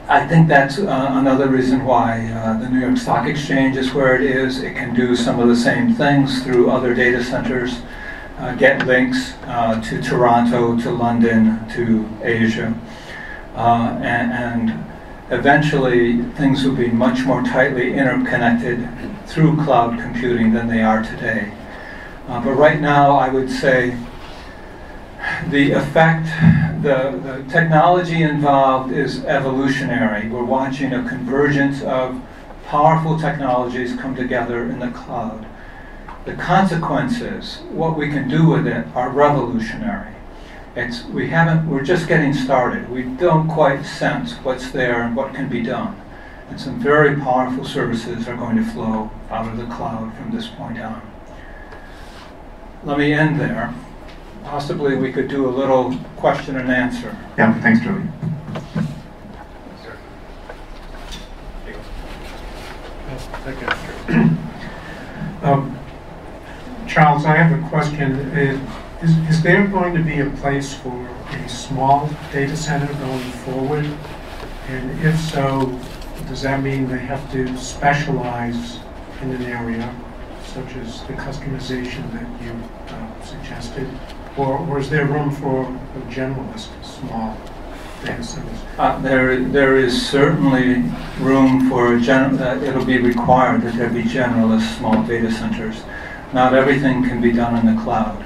I think that's another reason why the New York Stock Exchange is where it is. It can do some of the same things through other data centers, get links to Toronto, to London, to Asia. And eventually things will be much more tightly interconnected through cloud computing than they are today. But right now I would say the effect, the technology involved is evolutionary. We're watching a convergence of powerful technologies come together in the cloud. The consequences, what we can do with it, are revolutionary. We're just getting started. We don't quite sense what's there and what can be done. And some very powerful services are going to flow out of the cloud from this point on. Let me end there. Possibly we could do a little question and answer. Yeah, thanks, Joey. Charles, I have a question. Is there going to be a place for a small data center going forward? And if so, does that mean they have to specialize in an area, such as the customization that you suggested? Or is there room for a generalist, small? data centers? There is certainly room for it'll be required that there be generalist small data centers. Not everything can be done in the cloud.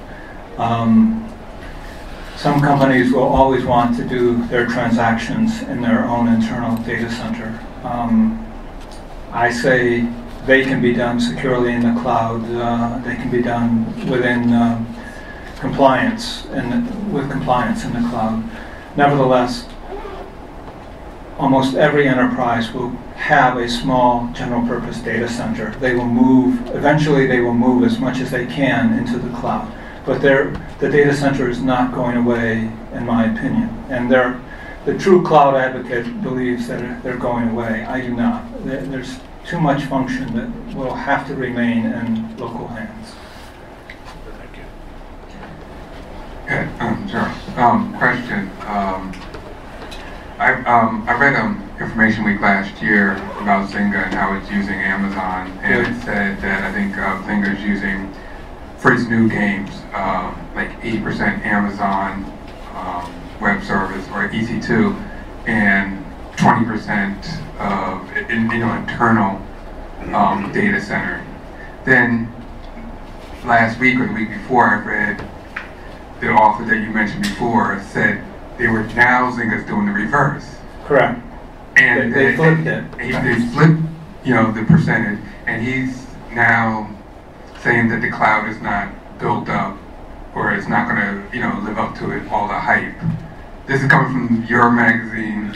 Some companies will always want to do their transactions in their own internal data center. I say they can be done securely in the cloud. They can be done within compliance with compliance in the cloud. Nevertheless, almost every enterprise will have a small general purpose data center. Eventually they will move as much as they can into the cloud. But the data center is not going away, in my opinion. And the true cloud advocate believes that they're going away. I do not. There's too much function that will have to remain in local hands. Sure. Question. I read InformationWeek last year about Zynga and how it's using Amazon, and it said that I think Zynga is using, for its new games, like 80% Amazon Web Service or EC2, and 20% of internal data center. Then last week or the week before, I read the author that you mentioned before said Zynga's doing the reverse. Correct. And they flipped it. They flipped, the percentage, and he's now saying that the cloud is not built up, or it's not going to, live up to it, all the hype. This is coming from your magazine.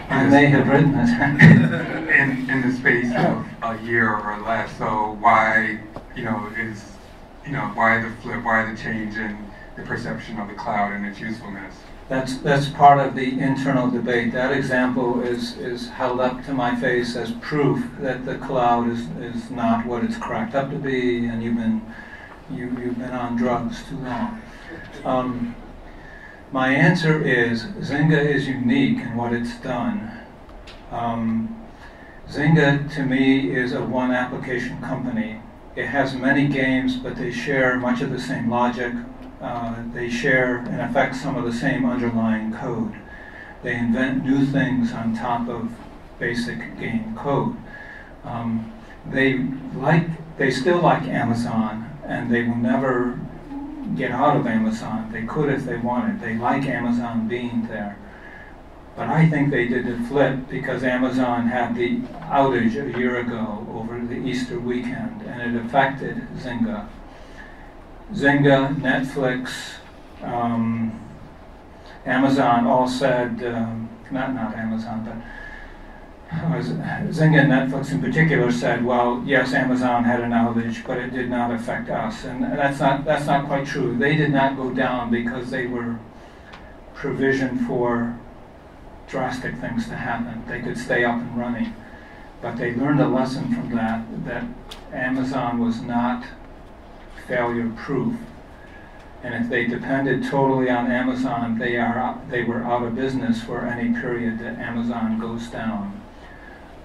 I may have written this. in the space of a year or less. So why, why the flip? Why the change in the perception of the cloud and its usefulness? That's part of the internal debate. That example is held up to my face as proof that the cloud is not what it's cracked up to be, and you've been on drugs too long. My answer is Zynga is unique in what it's done. Zynga, to me, is a one application company. It has many games, but they share much of the same logic. They share, in effect, some of the same underlying code. They invent new things on top of basic game code. They still like Amazon, and they will never get out of Amazon. They could if they wanted. They like Amazon being there. But I think they did the flip because Amazon had the outage a year ago over the Easter weekend, and it affected Zynga. Zynga, Netflix, Amazon all said, not Amazon, but Zynga and Netflix in particular said, well, yes, Amazon had an outage, but it did not affect us. And that's not quite true. They did not go down because they were provisioned for drastic things to happen. They could stay up and running. But they learned a lesson from that Amazon was not failure-proof. And if they depended totally on Amazon, they were out of business for any period that Amazon goes down.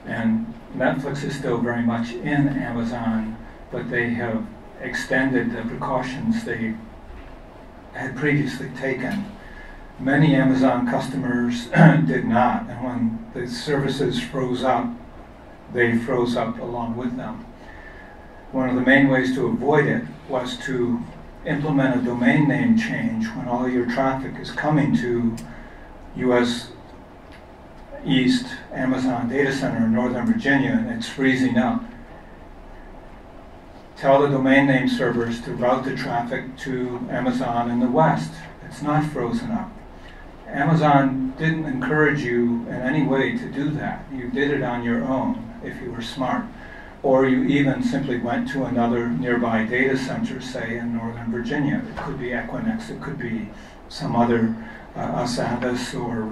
And Netflix is still very much in Amazon, but they have extended the precautions they had previously taken. Many Amazon customers did not, and when the services froze up, they froze up along with them. One of the main ways to avoid it was to implement a domain name change when all your traffic is coming to US East Amazon data center in Northern Virginia and it's freezing up. Tell the domain name servers to route the traffic to Amazon in the West. It's not frozen up. Amazon didn't encourage you in any way to do that. You did it on your own if you were smart. Or you even simply went to another nearby data center, say in Northern Virginia. It could be Equinix, it could be some other Asavis or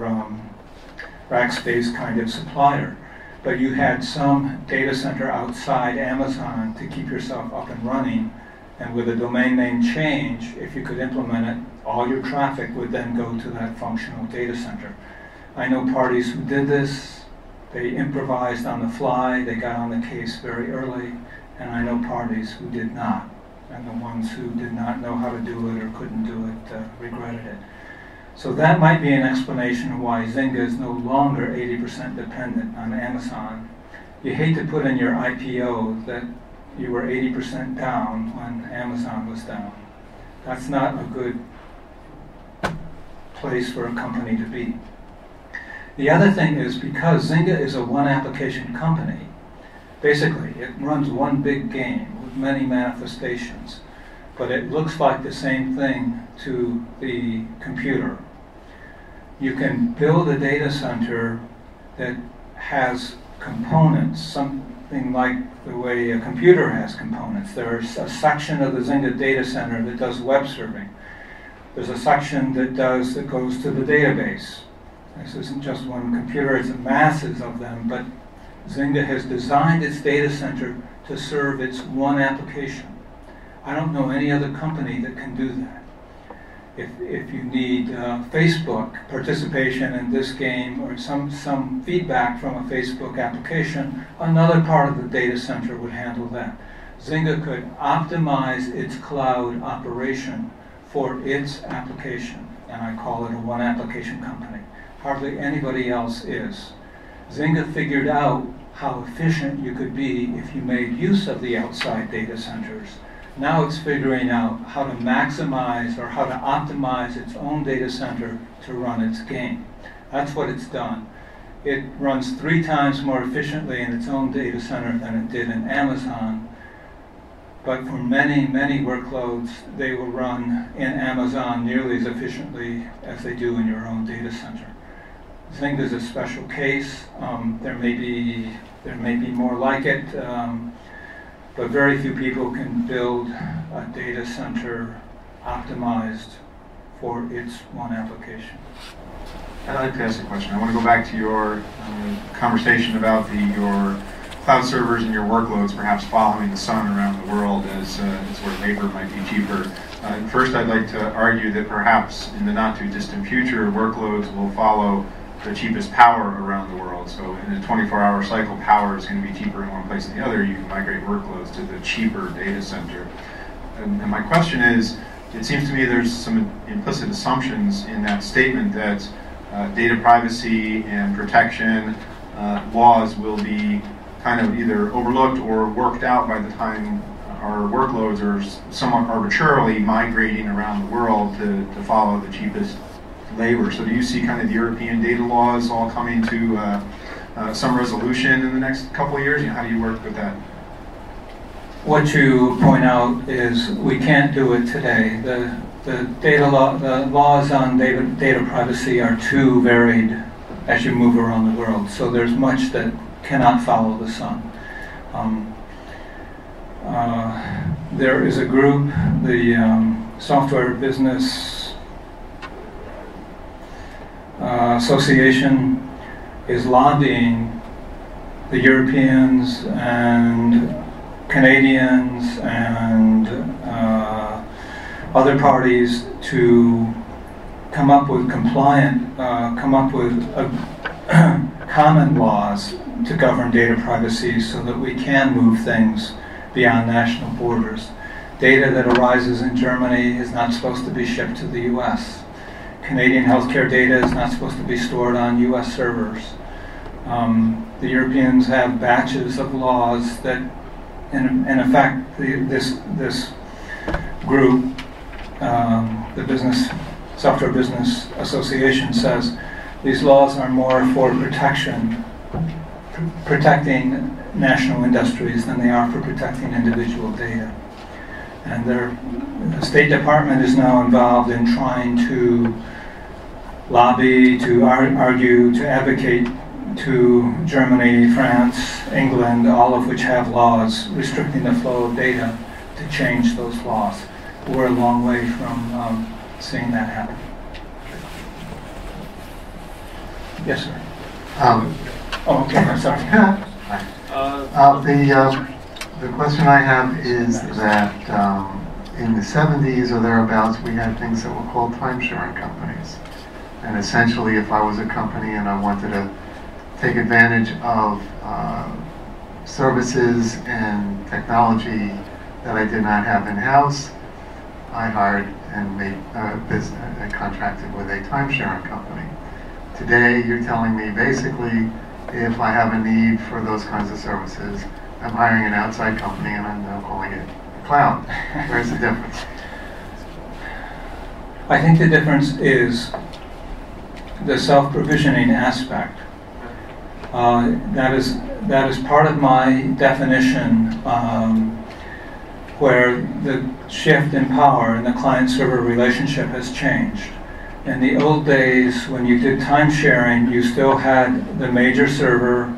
Rackspace kind of supplier. But you had some data center outside Amazon to keep yourself up and running. And with a domain name change, if you could implement it, all your traffic would then go to that functional data center. I know parties who did this. They improvised on the fly, they got on the case very early, and I know parties who did not. And the ones who did not know how to do it or couldn't do it regretted it. So that might be an explanation of why Zynga is no longer 80% dependent on Amazon. You hate to put in your IPO that you were 80% down when Amazon was down. That's not a good place for a company to be. The other thing is, because Zynga is a one application company, basically it runs one big game with many manifestations, but it looks like the same thing to the computer. You can build a data center that has components, something like the way a computer has components. There's a section of the Zynga data center that does web serving. There's a section that goes to the database. This isn't just one computer, it's masses of them, but Zynga has designed its data center to serve its one application. I don't know any other company that can do that. If you need Facebook participation in this game or some feedback from a Facebook application, another part of the data center would handle that. Zynga could optimize its cloud operation for its application, and I call it a one application company. Hardly anybody else is. Zynga figured out how efficient you could be if you made use of the outside data centers. Now it's figuring out how to maximize or how to optimize its own data center to run its game. That's what it's done. It runs 3 times more efficiently in its own data center than it did in Amazon. But for many, many workloads, they will run in Amazon nearly as efficiently as they do in your own data center. Zynga is a special case. There may be more like it. But very few people can build a data center optimized for its one application. I'd like to ask a question. I want to go back to your conversation about your cloud servers and your workloads perhaps following the sun around the world as where labor might be cheaper. First, I'd like to argue that perhaps in the not too distant future, workloads will follow the cheapest power around the world. So in a 24-hour cycle, power is going to be cheaper in one place than the other. You can migrate workloads to the cheaper data center. And my question is, it seems to me there's some implicit assumptions in that statement that data privacy and protection laws will be kind of either overlooked or worked out by the time our workloads are somewhat arbitrarily migrating around the world to follow the cheapest labor. So do you see kind of the European data laws all coming to some resolution in the next couple of years? How do you work with that? What you point out is we can't do it today. The laws on data privacy are too varied as you move around the world. So there's much that cannot follow the sun. There is a group, the Software Business Association is lobbying the Europeans and Canadians and other parties to come up with common laws to govern data privacy so that we can move things beyond national borders. Data that arises in Germany is not supposed to be shipped to the US. Canadian healthcare data is not supposed to be stored on US servers. The Europeans have batches of laws that, in effect, this group, the Software Business Association, says these laws are more for protecting national industries than they are for protecting individual data. And the State Department is now involved in trying to lobby, to argue, to advocate to Germany, France, England, all of which have laws restricting the flow of data, to change those laws. We're a long way from seeing that happen. Yes, sir. Okay, I'm sorry. The question I have is that in the 70s or thereabouts, we had things that were called time-sharing companies. And essentially, if I was a company and I wanted to take advantage of services and technology that I did not have in-house, I hired and made contracted with a time-sharing company. Today, you're telling me basically, if I have a need for those kinds of services, I'm hiring an outside company and I'm now calling it a cloud. Where's the difference? I think the difference is the self-provisioning aspect. That is part of my definition, where the shift in power in the client-server relationship has changed. In the old days, when you did time sharing, you still had the major server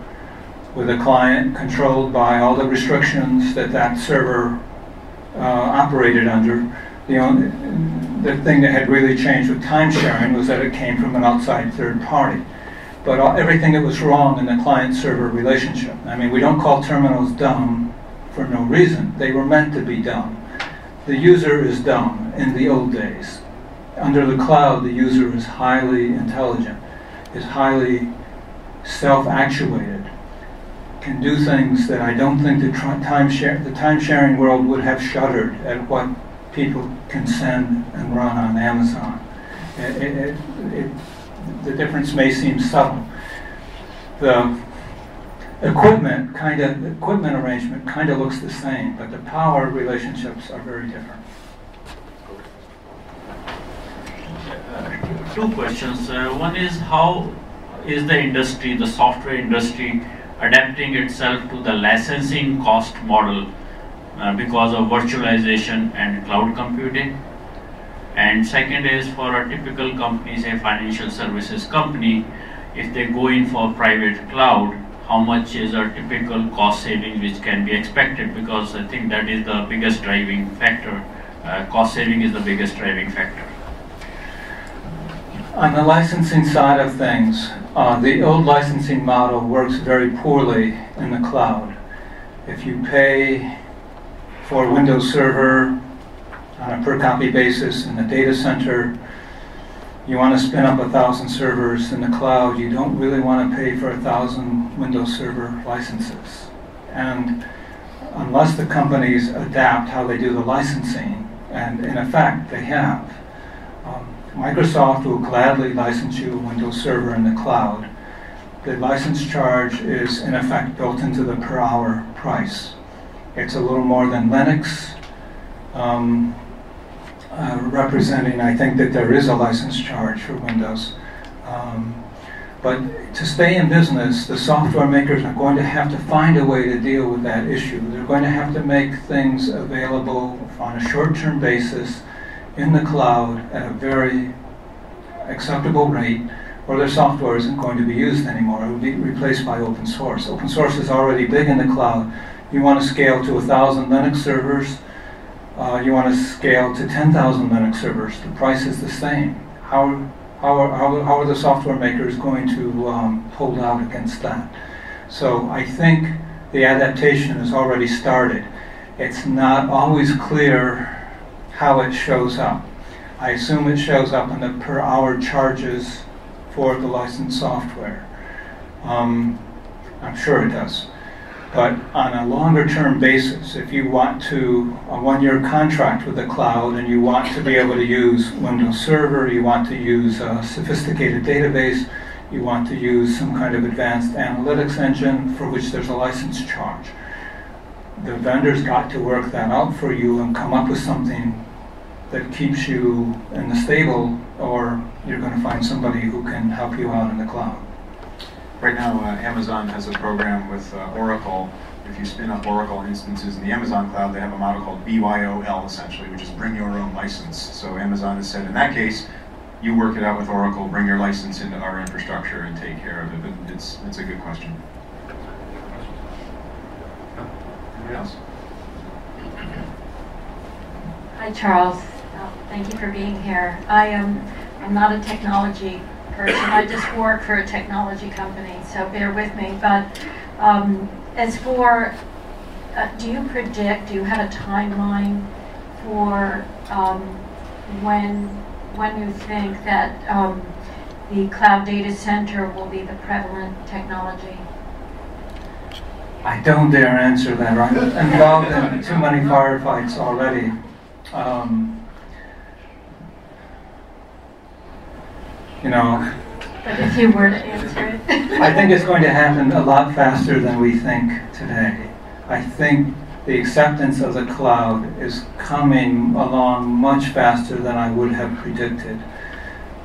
with a client controlled by all the restrictions that that server operated under. The thing that had really changed with time sharing was that it came from an outside third party. But everything that was wrong in the client-server relationship. I mean, we don't call terminals dumb for no reason. They were meant to be dumb. The user is dumb in the old days. Under the cloud, the user is highly intelligent, is highly self-actuated, can do things that I don't think the time-sharing world would have shuddered at what people can send and run on Amazon. The difference may seem subtle. The equipment arrangement kind of looks the same, but the power relationships are very different. Two questions. One is, how is the software industry, adapting itself to the licensing cost model because of virtualization and cloud computing? And second is, for a typical company, say financial services company, if they go in for private cloud, how much is a typical cost saving which can be expected? Because I think that is the biggest driving factor. Cost saving is the biggest driving factor. On the licensing side of things, the old licensing model works very poorly in the cloud. If you pay for a Windows server on a per copy basis in the data center, you want to spin up 1,000 servers in the cloud, you don't really want to pay for 1,000 Windows Server licenses. And unless the companies adapt how they do the licensing, and in effect they have, Microsoft will gladly license you a Windows Server in the cloud. The license charge is in effect built into the per hour price. It's a little more than Linux, representing, I think, that there is a license charge for Windows. But to stay in business, the software makers are going to have to find a way to deal with that issue. They're going to have to make things available on a short-term basis in the cloud at a very acceptable rate, or their software isn't going to be used anymore. It will be replaced by open source. Open source is already big in the cloud. You want to scale to 1,000 Linux servers, you want to scale to 10,000 Linux servers. The price is the same. How are the software makers going to hold out against that? So I think the adaptation has already started. It's not always clear how it shows up. I assume it shows up in the per hour charges for the licensed software. I'm sure it does. But on a longer term basis, if you want to, a 1-year contract with the cloud and you want to be able to use Windows Server, you want to use a sophisticated database, you want to use some kind of advanced analytics engine for which there's a license charge. The vendor's got to work that out for you and come up with something that keeps you in the stable, or you're going to find somebody who can help you out in the cloud. Right now, Amazon has a program with Oracle. If you spin up Oracle instances in the Amazon cloud, they have a model called BYOL, essentially, which is bring your own license. So Amazon has said, in that case, you work it out with Oracle, bring your license into our infrastructure and take care of it. But it's a good question. Anybody else? Hi, Charles. Thank you for being here. I'm not a technology person. I just work for a technology company, so bear with me. But as for, do you have a timeline for when you think that the cloud data center will be the prevalent technology? I don't dare answer that. I'm involved in too many firefights already. you know. But if you were to answer it. I think it's going to happen a lot faster than we think today. I think the acceptance of the cloud is coming along much faster than I would have predicted.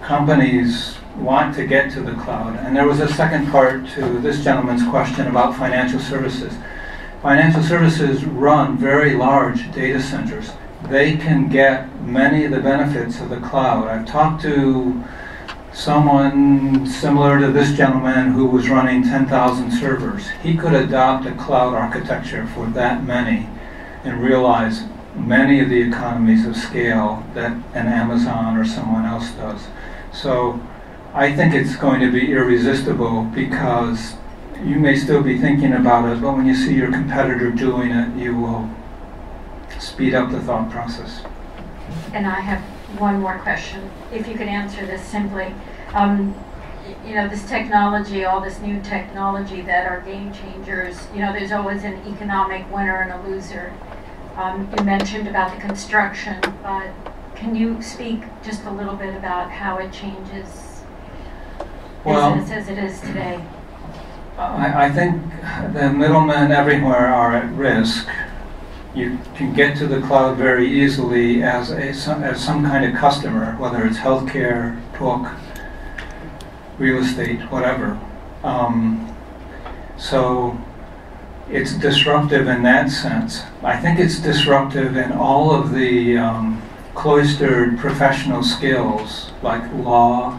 Companies want to get to the cloud. And there was a second part to this gentleman's question about financial services. Financial services run very large data centers. They can get many of the benefits of the cloud. I've talked to someone similar to this gentleman who was running 10,000 servers. He could adopt a cloud architecture for that many and realize many of the economies of scale that an Amazon or someone else does. So I think it's going to be irresistible, because you may still be thinking about it, but when you see your competitor doing it, you will speed up the thought process. And I have one more question, if you could answer this simply. You know, this technology, all this new technology that are game changers, you know, there's always an economic winner and a loser. You mentioned about the construction, but can you speak just a little bit about how it changes business as it is today? I think the middlemen everywhere are at risk. You can get to the cloud very easily as some kind of customer, whether it's healthcare, book, real estate, whatever. So it's disruptive in that sense. I think it's disruptive in all of the cloistered professional skills like law,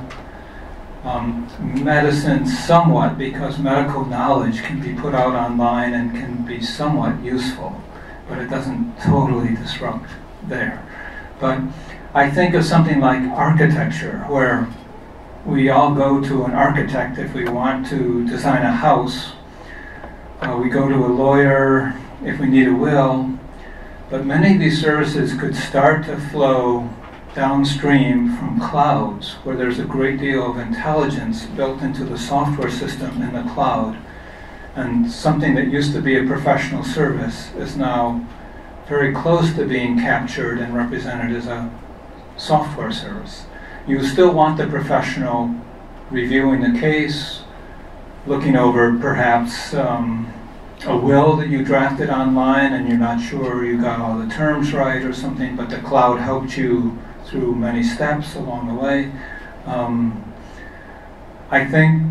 medicine somewhat, because medical knowledge can be put out online and can be somewhat useful, but it doesn't totally disrupt there. But I think of something like architecture, where we all go to an architect if we want to design a house. We go to a lawyer if we need a will. But many of these services could start to flow downstream from clouds, where there's a great deal of intelligence built into the software system in the cloud. And something that used to be a professional service is now very close to being captured and represented as a software service. You still want the professional reviewing the case, looking over perhaps a will that you drafted online and you're not sure you got all the terms right or something, but the cloud helped you through many steps along the way. I think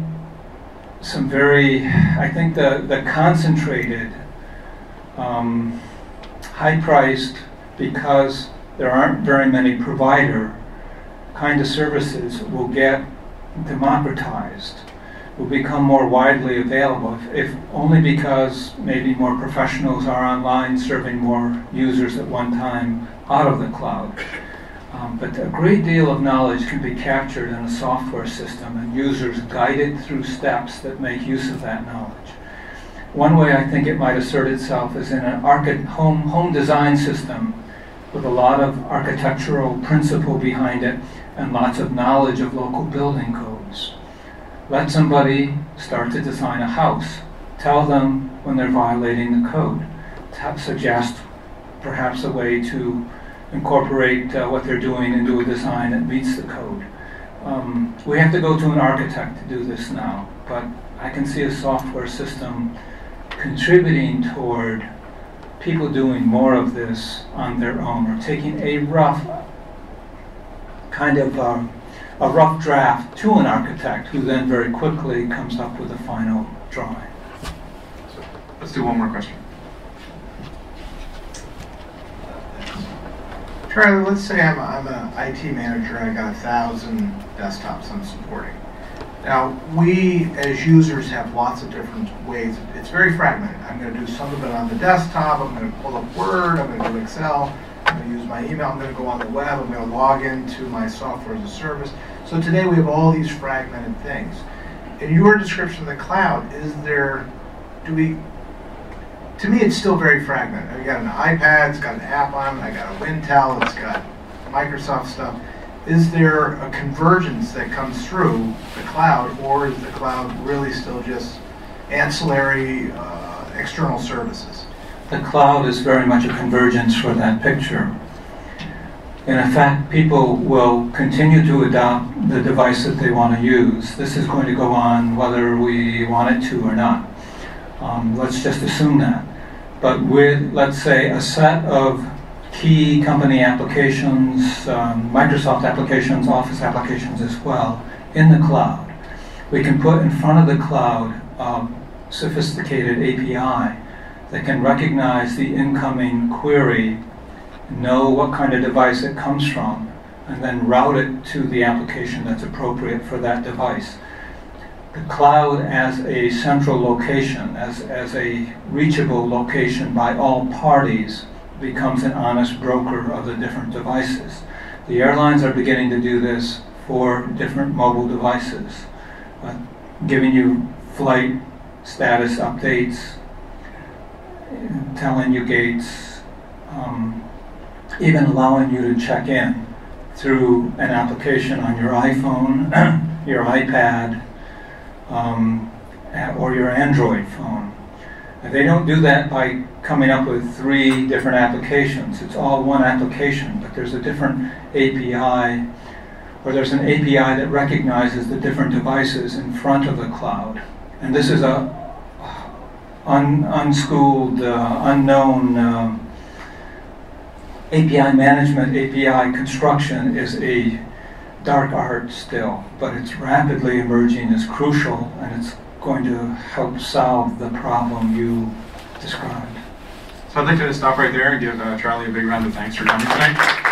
the concentrated, high-priced, because there aren't very many provider kind of services, will get democratized, will become more widely available, if only because maybe more professionals are online serving more users at one time out of the cloud. But a great deal of knowledge can be captured in a software system and users guided through steps that make use of that knowledge. One way I think it might assert itself is in an home design system with a lot of architectural principle behind it and lots of knowledge of local building codes. Let somebody start to design a house. Tell them when they're violating the code. Suggest perhaps a way to incorporate what they're doing into a design that meets the code. We have to go to an architect to do this now, but I can see a software system contributing toward people doing more of this on their own, or taking a rough a rough draft to an architect who then very quickly comes up with a final drawing. So let's do one more question. Charlie, let's say I'm an IT manager and I got 1,000 desktops I'm supporting. Now, we as users have lots of different ways. It's very fragmented. I'm going to do some of it on the desktop. I'm going to pull up Word. I'm going to do Excel. I'm going to use my email. I'm going to go on the web. I'm going to log into my software as a service. So today we have all these fragmented things. In your description of the cloud, to me it's still very fragmented. I got an iPad, it's got an app on it, I got a Wintel, it's got Microsoft stuff. Is there a convergence that comes through the cloud, or is the cloud really still just ancillary external services? The cloud is very much a convergence for that picture. in effect, people will continue to adopt the device that they want to use. This is going to go on whether we want it to or not. Let's just assume that. But with, let's say, a set of key company applications, Microsoft applications, Office applications as well, in the cloud, we can put in front of the cloud a sophisticated API that can recognize the incoming query, know what kind of device it comes from, and then route it to the application that's appropriate for that device. The cloud as a central location, as a reachable location by all parties, becomes an honest broker of the different devices. The airlines are beginning to do this for different mobile devices, giving you flight status updates, telling you gates, even allowing you to check in through an application on your iPhone, your iPad, or your Android phone. And they don't do that by coming up with 3 different applications. It's all one application, but there's a different API, or there's an API that recognizes the different devices in front of the cloud. And this is a unschooled, unknown API management, API construction is a dark art still, but it's rapidly emerging as crucial, and it's going to help solve the problem you described. So I'd like to stop right there and give Charlie a big round of thanks for coming tonight.